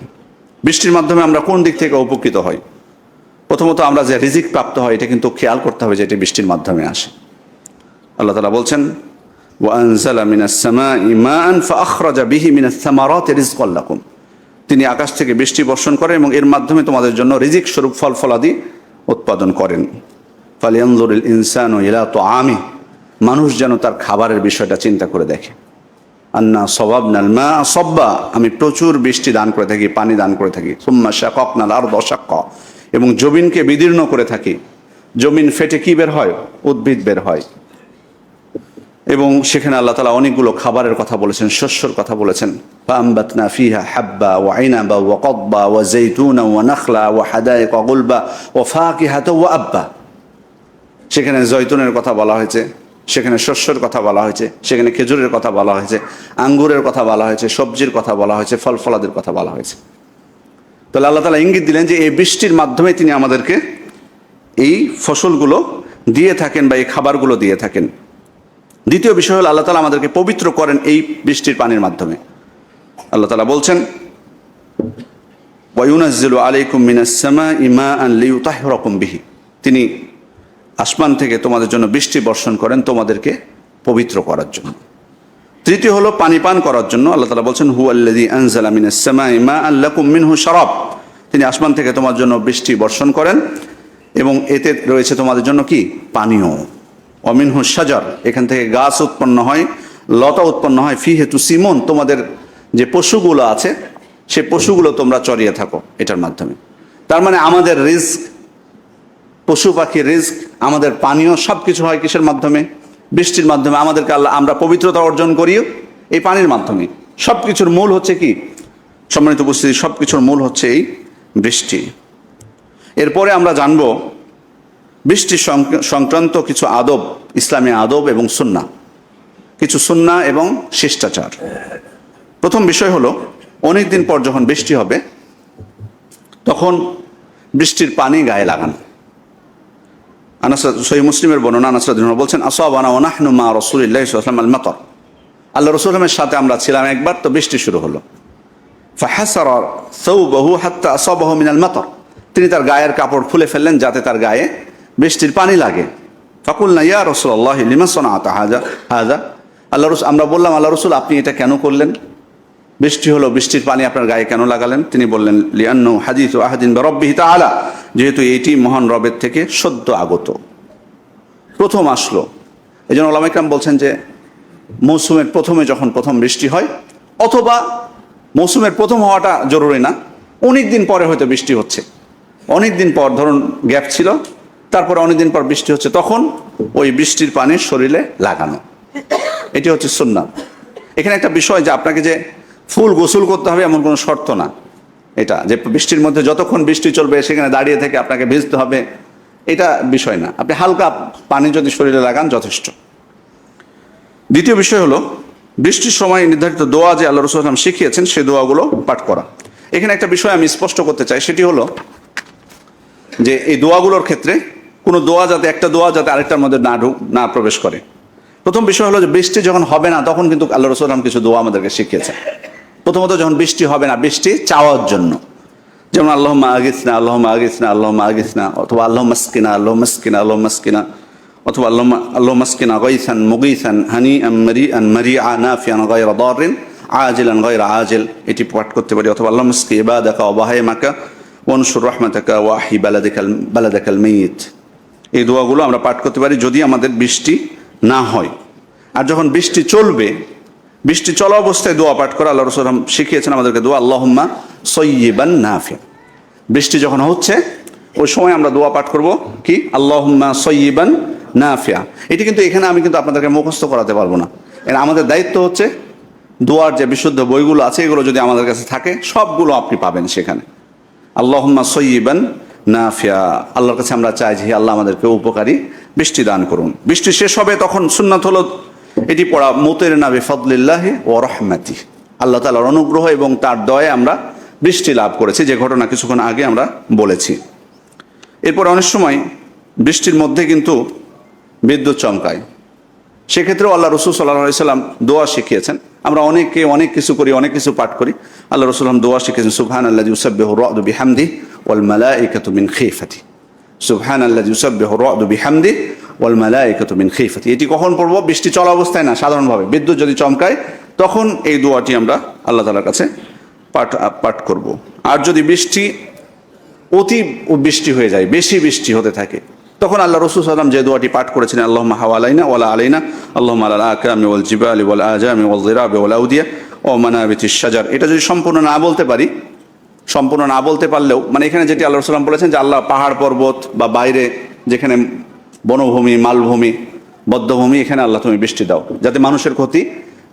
[SPEAKER 1] বৃষ্টির মাধ্যমে আমরা কোন দিক থেকে উপকৃত হই? প্রথমত আমরা যে রিজিক প্রাপ্ত হয় এটা কিন্তু খেয়াল করতে হবে যে এটি বৃষ্টির মাধ্যমে আসে। আল্লাহ তাআলা বলছেন ওয়ানজালা মিনাস সামাই মাআন ফাআখরাজা বিহি মিনাস সামারাতি রিজকাল লাকুম। তিনি আকাশ থেকে বৃষ্টি বর্ষণ করেন এবং এর মাধ্যমে তোমাদের জন্য রিজিক স্বরূপ ফল ফলাদি উৎপাদন করেন। ফালিয়ানজুরিল ইনসানু ইলা তুআমি, মানুষ যেন তার খাবারের বিষয়টা চিন্তা করে দেখে। আন্না সাবাবনাল মা সাব্বা, আমি প্রচুর বৃষ্টি দান করে থাকি, পানি দান করে থাকি। সুম্মা শাকাকনাল আরদা শাক্কা, এবং জমিনকে বিদীর্ণ করে থাকি। জমিন ফেটে কি বের হয়? উদ্ভিদ বের হয়। এবং সেখানে আল্লাহ তাআলা অনেকগুলো খাবারের কথা বলেছেন, শস্যর কথা বলেছেন। ফাআমবাতনা ফিহা হাব্বা ওয়া ইনাবা ওয়া কদবা ওয়া যাইতুনা ওয়া নাখলা ওয়া হাদাইকা গুলবা ওয়া ফাকিহাতা ওয়া আব্বা। সেখানে জয়তুনের কথা বলা হয়েছে, সেখানে শস্যের কথা বলা হয়েছে, সেখানে খেজুরের কথা বলা হয়েছে, আঙ্গুরের কথা বলা হয়েছে, সবজির কথা বলা হয়েছে, ফল ফলাদের কথা বলা হয়েছে। তাহলে আল্লাহ তাআলা ইঙ্গিত দিলেন যে এই বৃষ্টির মাধ্যমে তিনি আমাদেরকে এই ফসলগুলো দিয়ে থাকেন বা এই খাবারগুলো দিয়ে থাকেন। দ্বিতীয় বিষয় হলো আল্লাহ তাআলা আমাদেরকে পবিত্র করেন এই বৃষ্টির পানির মাধ্যমে। আল্লাহ তাআলা বলছেন ওয়ায়ুনাজ্জিলু আলাইকুম মিনাস সামাই মাআন লিইউতাহহিরাকুম বিহি, তিনি আসমান থেকে তোমাদের জন্য বৃষ্টি বর্ষণ করেন তোমাদেরকে পবিত্র করার জন্য। তৃতীয় হলো পানি পান করার জন্য। আল্লাহ তাআলা বলছেন হুয়াল্লাযী আনজালা মিনাস সামাই মাআন লাকুম মিনহু শারাব, তিনি আসমান থেকে তোমার জন্য বৃষ্টি বর্ষণ করেন এবং এতে রয়েছে তোমাদের জন্য কি? পানীয়। অমিনহু শাজার, এখান থেকে গাছ উৎপন্ন হয়, লতা উৎপন্ন হয়। ফিহি তুসিমুন, তোমাদের যে পশুগুলো আছে সে পশুগুলো তোমরা চরিয়ে থাকো এটার মাধ্যমে। তার মানে আমাদের রিজক, পশু পাখির রিজক, আমাদের পানীয় সব কিছু হয় কিসের মাধ্যমে? বৃষ্টির মাধ্যমে। আমাদেরকে আমরা পবিত্রতা অর্জন করিও এই পানির মাধ্যমে। সব কিছুর মূল হচ্ছে কি? সম্মানিত উপস্থিতি, সব কিছুর মূল হচ্ছে এই বৃষ্টি। এরপরে আমরা জানব বৃষ্টি সংক্রান্ত কিছু আদব, ইসলামী আদব এবং সুন্নাহ, কিছু সুন্নাহ এবং শিষ্টাচার। প্রথম বিষয় হলো অনেকদিন পর যখন বৃষ্টি হবে তখন বৃষ্টির পানি গায়ে লাগানো। আনাস, সহিহ মুসলিমের বর্ণনা, আনাস রাদিয়াল্লাহু আনহু বলছেন আসাবানা ওয়া নাহনু মা রাসূলিল্লাহি সাল্লাল্লাহু আলাইহি ওয়াসাল্লাম আল মাতার, আল্লাহ রাসূলের সাথে আমরা ছিলাম একবার, তো বৃষ্টি শুরু হলো। ফাহাসারা সাওবাহু হাত্তা আসাবাহু মিনাল মাতার, তিনি তার গায়ের কাপড় খুলে ফেললেন যাতে তার গায়ে বৃষ্টির পানি লাগে। ফাকুলনা ইয়া রাসূলুল্লাহ লিমা সানাতা হাযা, আল্লাহ রাসূল, আমরা বললাম আল্লাহ রাসূল আপনি এটা কেন করলেন? বৃষ্টি হলো, বৃষ্টির পানি আপনার গায়ে কেন লাগালেন? তিনি বললেন লিআন্নাহু হাদিসু আহাদিন বিরাব্বিহি তাআলা, যেহেতু এটি মহান রবের থেকে সদ্য আগত, প্রথম আসলো। এই জন্য উলামা ইকরাম বলছেন যে মৌসুমের প্রথমে যখন প্রথম বৃষ্টি হয়, অথবা মৌসুমের প্রথম হওয়াটা জরুরি না, অনেক দিন পরে হয়তো বৃষ্টি হচ্ছে, অনেক দিন পর, ধরুন গ্যাপ ছিল, তারপরে অনেক দিন পর বৃষ্টি হচ্ছে, তখন ওই বৃষ্টির পানি শরীরে লাগানো, এটি হচ্ছে সুন্নাহ। এখানে একটা বিষয় যে আপনাকে যে ফুল গোসল করতে হবে এমন কোনো শর্ত না, এটা যে বৃষ্টির মধ্যে যতক্ষণ বৃষ্টি চলবে সেখানে দাঁড়িয়ে থেকে আপনাকে ভিজতে হবে, এটা বিষয় না। আপনি হালকা পানি যদি শরীরে লাগান যথেষ্ট। দ্বিতীয় বিষয় হলো বৃষ্টির সময় নির্ধারিত দোয়া যে আল্লাহ রাসূল সাল্লাল্লাহু আলাইহি ওয়াসাল্লাম শিখিয়েছেন সেই দোয়াগুলো পাঠ করা। এখানে একটা বিষয় আমি স্পষ্ট করতে চাই, সেটি হলো যে এই দোয়াগুলোর ক্ষেত্রে কোনো দোয়া যাতে একটা দোয়া যাতে আরেকটার মধ্যে না প্রবেশ করে। প্রথম বিষয় হলো যে বৃষ্টি যখন হবে না তখন কিন্তু আল্লাহ রাসূল সাল্লাল্লাহু আলাইহি ওয়াসাল্লাম কিছু দোয়া আমাদেরকে শিখিয়েছেন। প্রথমত যখন বৃষ্টি হবে না, বৃষ্টি চাওয়ার জন্য, যেমন আল্লাহুম্মা আগিসনা, আল্লাহুম্মা আগিসনা, আল্লাহুম্মা আগিসনা, অথবা আল্লাহুম্মা আসকিনা, আল্লাহুম্মা আসকিনা, আল্লাহুম্মা আসকিনা, অথবা আল্লাহুম্মা আসকিনা গাইসান মুগীসান হানিআন মারিআন মারিআ নাফিআন গায়রা দাররিন আজিলান গায়রা আজিল, এটি পাঠ করতে পারি। অথবা আল্লাহুম্মা আসকি ইবাদাকা ওয়া বাহাইমাকা ওয়ানশুর রাহমাতাকা ওয়া আহি বালাদাকাল মাইয়িত, এই দোয়াগুলো আমরা পাঠ করতে পারি যদি আমাদের বৃষ্টি না হয়। আর যখন বৃষ্টি চলবে, বৃষ্টি চলা অবস্থায় দোয়া পাঠ করা আল্লাহ রাসূল শিখিয়েছেন আমাদেরকে দোয়া, আল্লাহুম্মা সাইয়্যিবান নাফিআ। বৃষ্টি যখন হচ্ছে ওই সময় আমরা দোয়া পাঠ করব কি, আল্লাহুম্মা সাইয়্যিবান নাফিআ। এটি কিন্তু এখানে আমি কিন্তু আপনাদেরকে মুখস্থ করাতে পারবো না। এর আমাদের দায়িত্ব হচ্ছে দোয়ার যে বিশুদ্ধ বইগুলো আছে এগুলো যদি আমাদের কাছে থাকে সবগুলো আপনি পাবেন সেখানে। আল্লাহুম্মা সাইয়্যিবান নাফিআ, আল্লাহর কাছে আমরা চাই যে আল্লাহ আমাদেরকে উপকারী বৃষ্টি দান করুন। বৃষ্টি শেষ হবে তখন সুন্নাত হলো এটি পড়া, মুতিরনা বিফাদলিল্লাহি ওয়া রাহমাতিহি, আল্লাহ তাআলার অনুগ্রহ এবং তার দয়ায় আমরা বৃষ্টি লাভ করেছি, যে ঘটনা কিছুক্ষণ আগে আমরা বলেছি। এরপর অনেক সময় বৃষ্টির মধ্যে কিন্তু বিদ্যুৎ চমকায়, সেক্ষেত্রেও আল্লাহ রাসূল সাল্লাল্লাহু আলাইহি সাল্লাম দোয়া শিখিয়েছেন। আমরা অনেকে অনেক কিছু করি, অনেক কিছু পাঠ করি, আল্লাহ রাসূল দোয়া শিখিয়েছেন, সুবহানাল্লাযী ইউসাব্বিহু আর-রা'দু বিহামদিহি ওয়াল মালায়েকাতু মিন খিফাতিহি, সুবহানাল্লাযী ইউসাব্বিহু আর-রা'দু বিহামদিহি ওয়াল মালায়েকাতু মিন খিফাতিহি। এটি কখন পড়ব? বৃষ্টি চলা অবস্থায় না, সাধারণভাবে বিদ্যুৎ যদি চমকায় তখন এই দোয়াটি আমরা আল্লাহ তাআলার কাছে পাঠ করব। আর যদি বৃষ্টি অতি বৃষ্টি হয়ে যায়, বেশি বৃষ্টি হতে থাকে, তখন আল্লাহ রাসূল সাল্লাল্লাহু আলাইহি ওয়াসাল্লাম যে দোয়াটি পাঠ করেছিলেন, আল্লাহুম্মা হাওয়ালাইনা ওয়ালা আলাইনা, আল্লাহুম্মা আলাল আকামি ওয়াল জিবালি ওয়াল আজামি ওয়াল যিরাবি ওয়াল আউদিয়া ওয়া মানাবিতিশ শাজার, এটা যদি সম্পূর্ণ না বলতে পারি, সম্পূর্ণ না বলতে পারলেও মানে এখানে যেটি আল্লাহ রাসূল সাল্লাল্লাহু আলাইহি ওয়াসাল্লাম বলেছেন যে আল্লাহ পাহাড় পর্বত বা বাইরে যেখানে বনভূমি, মালভূমি, বদ্ধভূমি, এখানে আল্লাহ তুমি বৃষ্টি দাও যাতে মানুষের ক্ষতি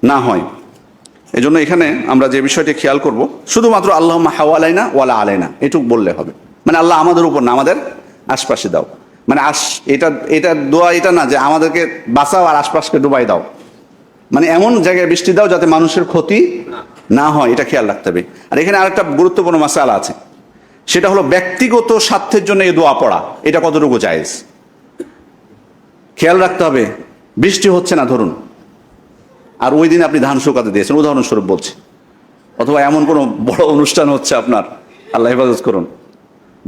[SPEAKER 1] না হয়। এই জন্য এখানে আমরা যে বিষয়টি খেয়াল করব, শুধুমাত্র আল্লাহুম্মা হাওয়ালাইনা ওয়ালা আলাইনা এটুকু বললে হবে, মানে আল্লাহ আমাদের উপর না, আমাদের আশপাশে দাও। মানে এটা দোয়া এটা না যে আমাদেরকে বাঁচাও আর আশপাশকে ডুবাই দাও, মানে এমন জায়গায় বৃষ্টি দাও যাতে মানুষের ক্ষতি না হয়, এটা খেয়াল রাখতে হবে। আর এখানে আরেকটা গুরুত্বপূর্ণ মাসালা আছে, সেটা হলো ব্যক্তিগত স্বার্থের জন্য এই দোয়া পড়া, এটা কতটুকু জায়েজ খেয়াল রাখতে হবে। বৃষ্টি হচ্ছে না ধরুন, আর ওই দিন আপনি ধান শুকাতে দিয়েছেন, উদাহরণস্বরূপ বলছি, অথবা এমন কোনো বড় অনুষ্ঠান হচ্ছে আপনার, আল্লাহ হেফাজত করুন,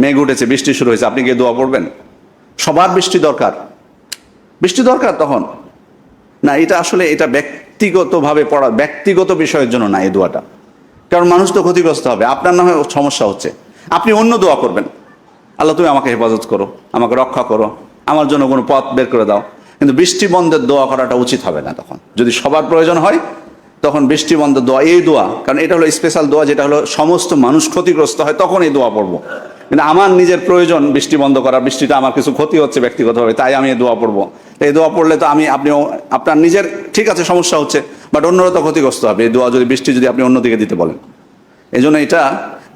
[SPEAKER 1] মেঘ উঠেছে, বৃষ্টি শুরু হয়েছে, আপনি গিয়ে দোয়া পড়বেন? সবার বৃষ্টি দরকার, বৃষ্টি দরকার তখন না, এটা আসলে এটা ব্যক্তিগতভাবে পড়া, ব্যক্তিগত বিষয়ের জন্য না এই দোয়াটা, কারণ মানুষ তো ক্ষতিগ্রস্ত হবে, আপনার না হয় সমস্যা হচ্ছে, আপনি অন্য দোয়া করবেন, আল্লাহ তুমি আমাকে হেফাজত করো, আমাকে রক্ষা করো, আমার জন্য কোনো পথ বের করে দাও। কিন্তু বৃষ্টি বন্ধের দোয়া করাটা উচিত হবে না তখন, যদি সবার প্রয়োজন হয় তখন বৃষ্টি বন্ধের দোয়া, এই দোয়া, কারণ এটা হলো স্পেশাল দোয়া, যেটা হলো সমস্ত মানুষ ক্ষতিগ্রস্ত হয় তখন এই দোয়া পড়বো। কিন্তু আমার নিজের প্রয়োজন বৃষ্টি বন্ধ করা, বৃষ্টিটা আমার কিছু ক্ষতি হচ্ছে ব্যক্তিগতভাবে, তাই আমি এই দোয়া পড়বো। এই দোয়া পড়লে তো আপনিও আপনার নিজের ঠিক আছে সমস্যা হচ্ছে, বাট অন্যরা তো ক্ষতিগ্রস্ত হবে এই দোয়া যদি বৃষ্টি যদি আপনি অন্যদিকে দিতে বলেন। এই জন্য এটা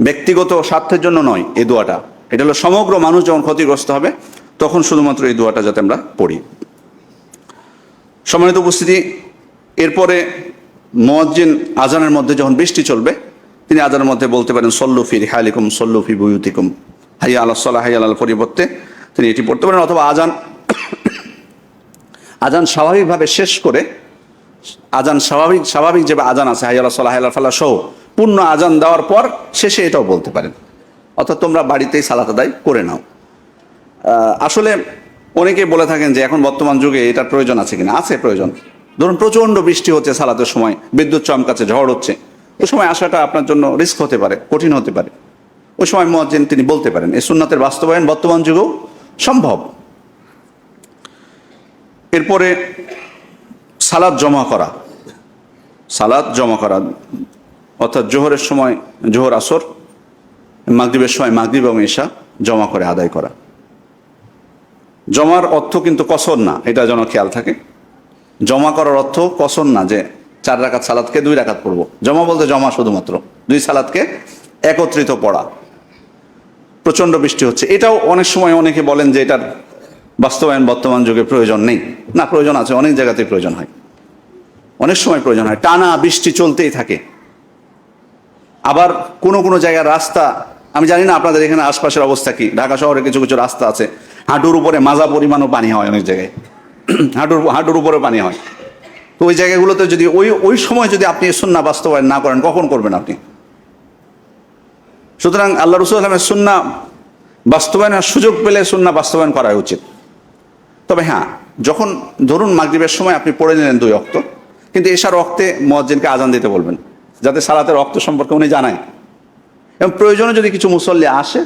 [SPEAKER 1] ব্যক্তিগত স্বার্থের জন্য নয় এই দোয়াটা, এটা হলো সমগ্র মানুষ যখন ক্ষতিগ্রস্ত হবে তখন শুধুমাত্র এই দোয়াটা যাতে আমরা পড়ি। সম্মানিত উপস্থিতি, এরপরে মুয়াজ্জিন আজানের মধ্যে যখন বৃষ্টি চলবে তিনি আজানের মধ্যে বলতে পারেন সল্লু ফি রিহালিকুম সল্লু ফি বুয়ুতিকুম, হাইয়া আলাস সালাহ হাইয়া আলাল পরিবর্তে তিনি এটি পড়তে পারেন, অথবা আজান স্বাভাবিকভাবে শেষ করে, আজান স্বাভাবিক যে আজান আছে হাইয়া আলাস সালাহ হাইয়া আলাল ফালাহ সহ পূর্ণ আজান দেওয়ার পর শেষে এটাও বলতে পারেন, অর্থাৎ তোমরা বাড়িতেই সালাত আদায় করে নাও। আসলে অনেকে বলে থাকেন যে এখন বর্তমান যুগে এটার প্রয়োজন আছে কিনা, আছে প্রয়োজন। ধরুন প্রচণ্ড বৃষ্টি হচ্ছে সালাতের সময়, বিদ্যুৎ চমকাচ্ছে, ঝড় হচ্ছে, ওই সময় আসাটা আপনার জন্য রিস্ক হতে পারে, কঠিন হতে পারে, ওই সময় মুয়াজ্জিন তিনি বলতে পারেন। এই সুন্নাতের বাস্তবায়ন বর্তমান যুগেও সম্ভব। এরপরে সালাত জমা করা, অর্থাৎ জোহরের সময় জোহর, আসর, মাগরিবের সময় মাগরিব এবং ঈশা জমা করে আদায় করা। জমার অর্থ কিন্তু কসর না, এটা যেন খেয়াল থাকে। জমা করার অর্থ কসর না যে 4 রাকাত সালাতকে 2 রাকাত পড়বো, জমা বলতে জমা শুধুমাত্র 2 সালাতকে একত্রিত পড়া। প্রচণ্ড বৃষ্টি হচ্ছে, এটাও অনেক সময় অনেকে বলেন যে এটার বাস্তবায়ন বর্তমান যুগে প্রয়োজন নেই, না প্রয়োজন আছে, অনেক জায়গাতেই প্রয়োজন হয়, অনেক সময় প্রয়োজন হয়, টানা বৃষ্টি চলতেই থাকে। আবার কোনো কোনো জায়গার রাস্তা, আমি জানি না আপনাদের এখানে আশপাশের অবস্থা কি, ঢাকা শহরে কিছু কিছু রাস্তা আছে হাঁটুর উপরে মাজা পরিমাণও পানি হয় অনেক জায়গায়, হাঁটুর উপরে পানি হয়। তো ওই জায়গাগুলোতে যদি ওই সময় যদি আপনি সুন্নাহ বাস্তবায়ন না করেন, কখন করবেন আপনি? সুতরাং আল্লাহ রাসূল সাল্লাল্লাহু আলাইহি ওয়াসাল্লামের সুন্নাহ বাস্তবায়নের সুযোগ পেলে সুন্নাহ বাস্তবায়ন করা উচিত। তবে হ্যাঁ, যখন ধরুন মাগরিবের সময় আপনি পড়ে নিলেন 2 ওয়াক্ত, কিন্তু এশার ওয়াক্তে মুয়াজ্জিনকে আজান দিতে বলবেন, যাতে সালাতের ওয়াক্ত সম্পর্কে উনি জানায়। এবং প্রয়োজনে যদি কিছু মুসল্লি আসে,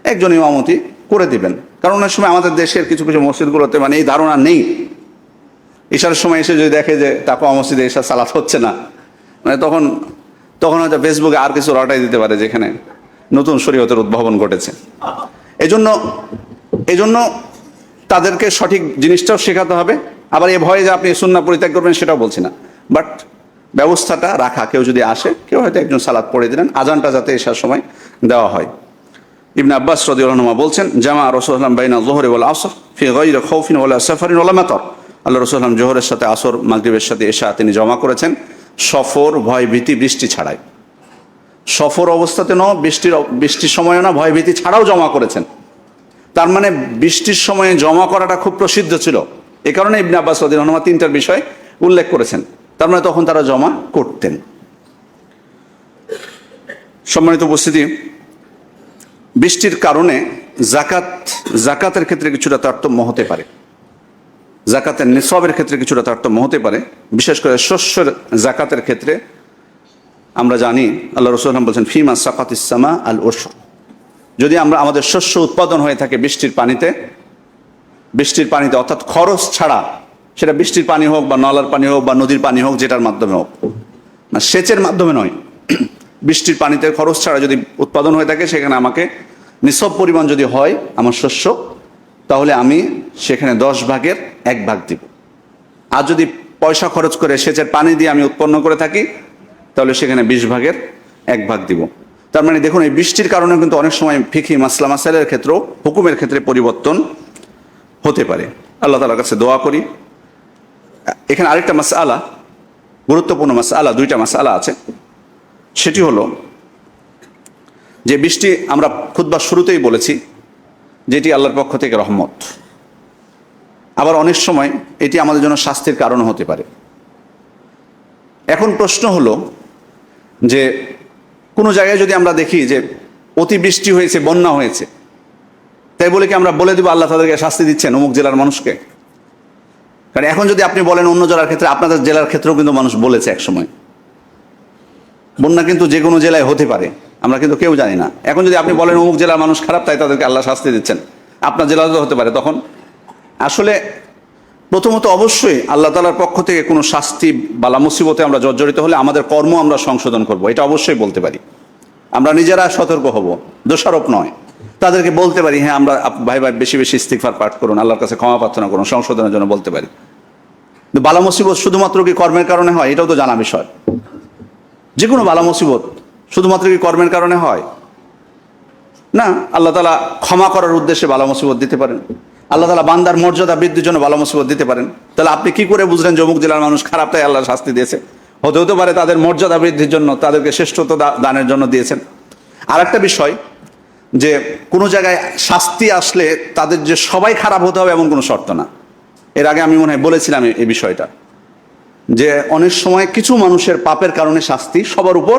[SPEAKER 1] একজন ইমামতি করে দিবেন। কারণ অনেক সময় আমাদের দেশের কিছু কিছু মসজিদগুলোতে মানে এই ধারণা নেই, এশার সময় এসে যদি দেখে যে তাকওয়া মসজিদে এশার সালাত হচ্ছে না, মানে তখন হয়তো ফেসবুকে আর কিছু রটাই দিতে পারে যেখানে নতুন শরীয়তের উদ্ভাবন ঘটেছে। এজন্য তাদেরকে সঠিক জিনিসটাও শেখাতে হবে। আবার এ ভয়ে যে আপনি সুন্নাহ পরিত্যাগ করবেন সেটাও বলছি না, বাট ব্যবস্থাটা রাখা, কেউ যদি আসে, কেউ হয়তো একজন সালাত পড়ে দিলেন, আজানটা যাতে এশার সময় দেওয়া হয়। ইবনে আব্বাস রাদিয়াল্লাহু আনহু বলছেন, জামা রাসূলুল্লাহ সাল্লাল্লাহু আলাইহি ওয়াসাল্লাম বাইনা যুহরি ওয়াল আসর ফি গায়রি খাউফিন ওয়ালা সাফারিন ওয়ালা মাতার। আল্লাহ রাসূল সাল্লাল্লাহু আলাইহি ওয়াসাল্লাম জোহরের সাথে আসর, মাগরিবের সাথে এশা তিনি জমা করেছেন সফর, ভয় ভীতি, বৃষ্টি ছাড়াই। সফর অবস্থাতে বৃষ্টির সময়ও না, ভয় ভীতি ছাড়াও জমা করেছেন। তার মানে বৃষ্টির সময়ে জমা করাটা খুব প্রসিদ্ধ ছিল। এ কারণে ইবনে আব্বাস রাদিয়াল্লাহু আনহু 3টার বিষয় উল্লেখ করেছেন। তার মানে তখন তারা জমা করতেন। সম্মানিত উপস্থিতি, বৃষ্টির কারণে জাকাতের ক্ষেত্রে কিছুটা তারতম্য হতে পারে, জাকাতের নিসাবের ক্ষেত্রে কিছুটা তারতম্য হতে পারে। বিশেষ করে শস্যের জাকাতের ক্ষেত্রে আমরা জানি আল্লাহ রাসূল সাল্লাল্লাহু আলাইহি ওয়াসাল্লাম বলেছেন, ফিমা সাকাতিস সামা আল উশর। যদি আমাদের শস্য উৎপাদন হয়ে থাকে বৃষ্টির পানিতে অর্থাৎ খরচ ছাড়া, সেটা বৃষ্টির পানি হোক বা নলার পানি হোক বা নদীর পানি হোক, যেটার মাধ্যমে হোক, না সেচের মাধ্যমে নয়, বৃষ্টির পানিতে খরচ ছাড়া যদি উৎপাদন হয়ে থাকে, সেখানে আমাকে নিসব পরিমাণ যদি হয় আমার শস্য, তাহলে আমি সেখানে 10 ভাগের 1 ভাগ দিব। আর যদি পয়সা খরচ করে সেচের পানি দিয়ে আমি উৎপন্ন করে থাকি, তাহলে সেখানে 20 ভাগের 1 ভাগ দিব। তার মানে দেখুন, এই বৃষ্টির কারণে কিন্তু অনেক সময় ফিকহি মাসলা মাসাইলের ক্ষেত্রেও, হুকুমের ক্ষেত্রে পরিবর্তন হতে পারে। আল্লাহ তাআলার কাছে দোয়া করি। এখানে আরেকটা মাসআলা, গুরুত্বপূর্ণ মাসআলা, 2টা মাসআলা আছে। সেটি হলো যে বৃষ্টি, আমরা খুতবার শুরুতেই বলেছি যে এটি আল্লাহর পক্ষ থেকে রহমত। আবার অনেক সময় এটি আমাদের জন্য শাস্তির কারণ হতে পারে। এখন প্রশ্ন হলো যে কোনো জায়গায় যদি আমরা দেখি যে অতিবৃষ্টি হয়েছে, বন্যা হয়েছে, তাই বলে কি আমরা বলে দেবো আল্লাহ তাদেরকে শাস্তি দিচ্ছেন অমুক জেলার মানুষকে? কারণ এখন যদি আপনি বলেন অন্য জেলার ক্ষেত্রে, আপনাদের জেলার ক্ষেত্রেও কিন্তু মানুষ বলেছে এক সময়, বন্যা কিন্তু যে কোনো জেলায় হতে পারে, আমরা কিন্তু কেউ জানি না। এখন যদি আপনি বলেন অমুক জেলার মানুষ খারাপ, তাই তাদেরকে আল্লাহ শাস্তি দিচ্ছেন, আপনার জেলাতেও হতে পারে। তখন আসলে প্রথমত অবশ্যই আল্লাহ তাআলার পক্ষ থেকে কোনো শাস্তি বালা মুসিবতে আমরা জর্জরিত হলে আমাদের কর্ম আমরা সংশোধন করব, এটা অবশ্যই বলতে পারি। আমরা নিজেরা সতর্ক হব, দোষারোপ নয়। তাদেরকে বলতে পারি, হ্যাঁ আমরা ভাই বেশি বেশি ইস্তিগফার পাঠ করুন, আল্লাহর কাছে ক্ষমা প্রার্থনা করুন, সংশোধনের জন্য বলতে পারি। কিন্তু বালা মুসিবত শুধুমাত্র কি কর্মের কারণে হয়? এটাও তো জানা বিষয়। যে কোনো বালা মুসিবত শুধুমাত্র কি কর্মের কারণে হয়? না, আল্লাহ তাআলা ক্ষমা করার উদ্দেশ্যে বালা মুসিবত দিতে পারেন। আল্লাহ তাআলা বান্দার মর্যাদা বৃদ্ধির জন্য বালা মুসিবত দিতে পারেন। তাহলে আপনি কি করে বুঝলেন যে অমুক জেলার মানুষ খারাপ, তাই আল্লাহ শাস্তি দিয়েছে? হতে পারে তাদের মর্যাদা বৃদ্ধির জন্য, তাদেরকে শ্রেষ্ঠত্ব দানের জন্য দিয়েছেন। আর একটা বিষয়, যে কোনো জায়গায় শাস্তি আসলে তাদের যে সবাই খারাপ হতে হবে এমন কোনো শর্ত না। এর আগে আমি মনে হয় বলেছিলাম এই বিষয়টা, যে অনেক সময় কিছু মানুষের পাপের কারণে শাস্তি সবার উপর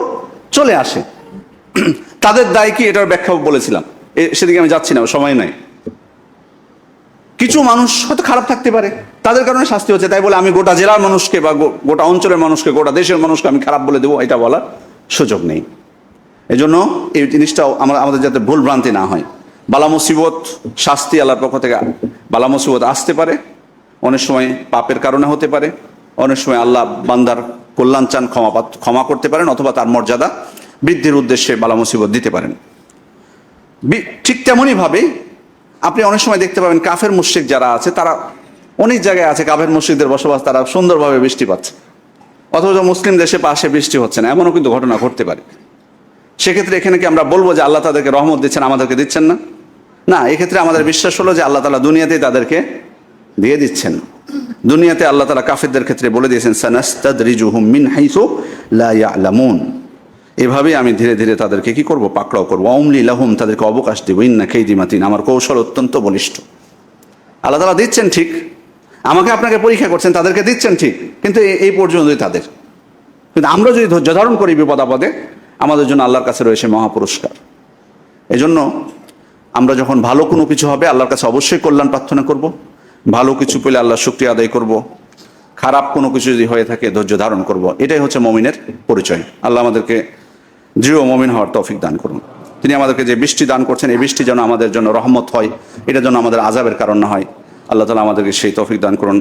[SPEAKER 1] চলে আসে। তাদের দায় কি, এটার ব্যাখ্যা বলেছিলাম, সেদিকে আমি যাচ্ছি না, সময় নাই। কিছু মানুষ হয়তো খারাপ থাকতে পারে, তাদের কারণে শাস্তি হচ্ছে, তাই বলে আমি গোটা জেলার মানুষকে বা গোটা অঞ্চলের মানুষকে, গোটা দেশের মানুষকে আমি খারাপ বলে দেবো, এটা বলার সুযোগ নেই। এজন্য এই জিনিসটাও আমাদের যাতে ভুল ভ্রান্তি না হয়। বালা মুসিবত, শাস্তি আল্লাহর পক্ষ থেকে বালা মুসিবত আসতে পারে, অনেক সময় পাপের কারণে হতে পারে, অনেক সময় আল্লাহ বান্দার কল্যাণ চান, ক্ষমা করতে পারেন, অথবা তার মর্যাদা বৃদ্ধির উদ্দেশ্যে বালা মুসিবত দিতে পারেন। ঠিক তেমনই ভাবে আপনি অনেক সময় দেখতে পাবেন কাফের মুশরিক যারা আছে, তারা অনেক জায়গায় আছে, কাফের মুশরিকদের বসবাস, তারা সুন্দরভাবে বৃষ্টি পাচ্ছে, অথচ মুসলিম দেশে পাশে বৃষ্টি হচ্ছে না, এমনও কিন্তু ঘটনা ঘটতে পারে। সেক্ষেত্রে এখানে কি আমরা বলবো যে আল্লাহ তাদেরকে রহমত দিচ্ছেন, আমাদেরকে দিচ্ছেন না? না, এক্ষেত্রে আমাদের বিশ্বাস হলো যে আল্লাহ তাআলা দুনিয়াতেই তাদেরকে দিয়ে দিচ্ছেন। দুনিয়াতে আল্লাহ তাআলা কাফিরদের ক্ষেত্রে বলে দিয়েছেন, সানাস্তাদরিজুহুম মিন হাইসু লা ইয়ালামুন, এভাবেই আমি ধীরে ধীরে তাদেরকে কি করব, পাকড়াও করবো। অমলি লাহুম, তাদেরকে অবকাশ দেবো। ইন্না কাইদি মাতিন, আমার কৌশল অত্যন্ত বলিষ্ঠ। আল্লাহ তাআলা দিচ্ছেন ঠিক, আমাকে আপনাকে পরীক্ষা করছেন, তাদেরকে দিচ্ছেন ঠিক, কিন্তু এই পর্যন্তই তাদের। কিন্তু আমরা যদি ধৈর্য ধারণ করি বিপদ আপদে, আমাদের জন্য আল্লাহর কাছে রয়েছে মহাপুরস্কার। এই জন্য আমরা যখন ভালো কোনো কিছু হবে আল্লাহর কাছে অবশ্যই কল্যাণ প্রার্থনা করব, ভালো কিছু পেলে আল্লাহর শুকরিয়া আদায় করব, খারাপ কোনো কিছু যদি হয়ে থাকে ধৈর্য ধারণ করব। এটাই হচ্ছে মুমিনের পরিচয়। আল্লাহ আমাদেরকে দৃঢ় মুমিন হওয়ার তৌফিক দান করুন। তিনি আমাদেরকে যে বৃষ্টি দান করছেন, এই বৃষ্টি যেন আমাদের জন্য রহমত হয়, এটা যেন আমাদের আযাবের কারণ না হয়। আল্লাহ তাআলা আমাদেরকে সেই তৌফিক দান করুন।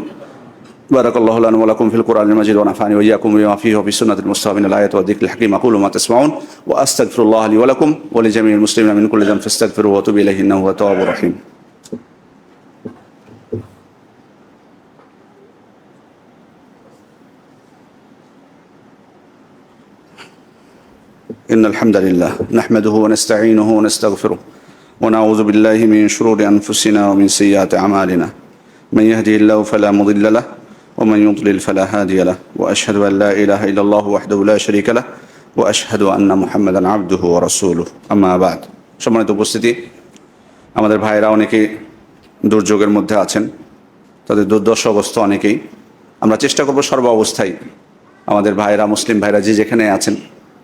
[SPEAKER 1] বারাকাল্লাহু লানা ওয়া লাকুম ফিল কুরআনিল মাজিদ ওয়া নাফানি ওয়া ইয়্যাকুম বিমা ফীহি ওয়া বিসুন্নাতিল মুস্তাফিনিল আয়াতি ওয়া যিকরিল হাকীম। আকুলু মা তাসমাউন ওয়া আস্তাগফিরুল্লাহ লি ওয়া লাকুম ওয়া লিজামিইল মুসলিমিনা মিন কুল্লি যামবিন ফাস্তাগফিরুহু ওয়া তুবু ইলাইহি ইন্নাহু হুয়াত তাওয়াবুর রহিম। ইন্নাল হামদালিল্লাহ নাহমাদুহু ওয়া নাস্তাঈনুহু ওয়া নাস্তাগফিরুহু ওয়া নাউযু বিল্লাহি মিন শুরুরি আনফুসিনা ওয়া মিন সাইয়্যাতি আমালিনা। من يهده الله فلا مضل له ومن يضلل فلا هادي له وأشهد أن لا إله إلا الله وحده لا شريك له وأشهد أن محمدا عبده ورسوله أما بعد। সম্মানিত উপস্থিতি, আমাদের ভাইরা অনেকেই দুর্যোগের মধ্যে আছেন, তাদের দুর্দশাগ্রস্ত অনেকেই। আমরা চেষ্টা করব সর্ব অবস্থায় আমাদের ভাইরা, মুসলিম ভাইরা যে যেখানে আছেন,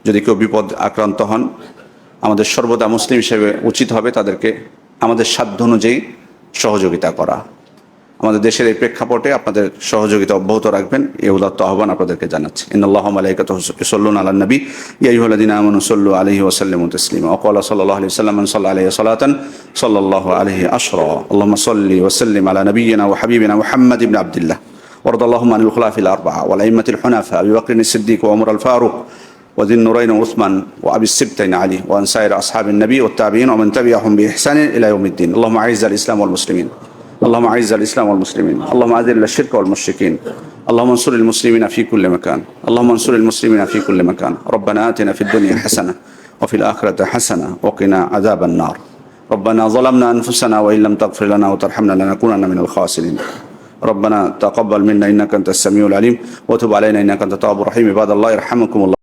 [SPEAKER 1] যদি কেউ বিপদ আক্রান্ত হন, আমাদের সর্বদা মুসলিম হিসেবে উচিত হবে তাদেরকে আমাদের সাধ্য অনুযায়ী সহযোগিতা করা। আমাদের দেশের এই প্রেক্ষাপটে আপনাদের সহযোগিতা অব্যাহত রাখবেন, এই উদাত্ত আহ্বান আপনাদেরকে জানাচ্ছি। ইন্নাল্লাহা ওয়া মালাইকাতুহু ইউসাল্লুনা আলান নবী ইয়া আইয়ুহাল্লাযীনা আমানু সাল্লু আলাইহি ওয়া সাল্লিমু তাসলিমা। ওয়া ক্বালা সাল্লাল্লাহু আলাইহি ওয়াসাল্লাম মান সাল্লা আলাইহি সালাতান সাল্লাল্লাহু আলাইহি আশরা। আল্লাহুম্মা সাল্লি ওয়া সাল্লিম আলা নাবিয়্যিনা ওয়া হাবিবিনা মুহাম্মদ ইবনে আবদুল্লাহ ওয়ারদ আল্লাহুম্মা আনিল খুলাফাইল আরবা'a ওয়াল আইম্মাতিল হুনাফা আবি বকর as-সিদ্দিক ওয়া উমর আল-ফারুক ওয়া যিন নুরাইন উসমান ওয়া আবি সিবতাইন আলী ওয়া আন সাইর আসহাবিন নবী ওয়াত তাবিঈন ওয়া মান তাবি'আহুম বিইহসান ইলা ইয়াউমিদ্দিন। আল্লাহুম্মা আ'ইজ্জাল ইসলাম ওয়াল মুসলিমিন, اللهم أعز الإسلام والمسلمين، اللهم أذل الشرك والمشركين، اللهم انصر المسلمين في كل مكان، اللهم انصر المسلمين في كل مكان. ربنا آتنا في الدنيا حسنة وفي الآخرة حسنة وقنا عذاب النار. ربنا ظلمنا أنفسنا وإن لم تغفر لنا وترحمنا لنكونن من الخاسرين. ربنا تقبل منا إنك أنت السميع العليم وتب علينا إنك أنت التواب الرحيم. عباد الله يرحمكم الله.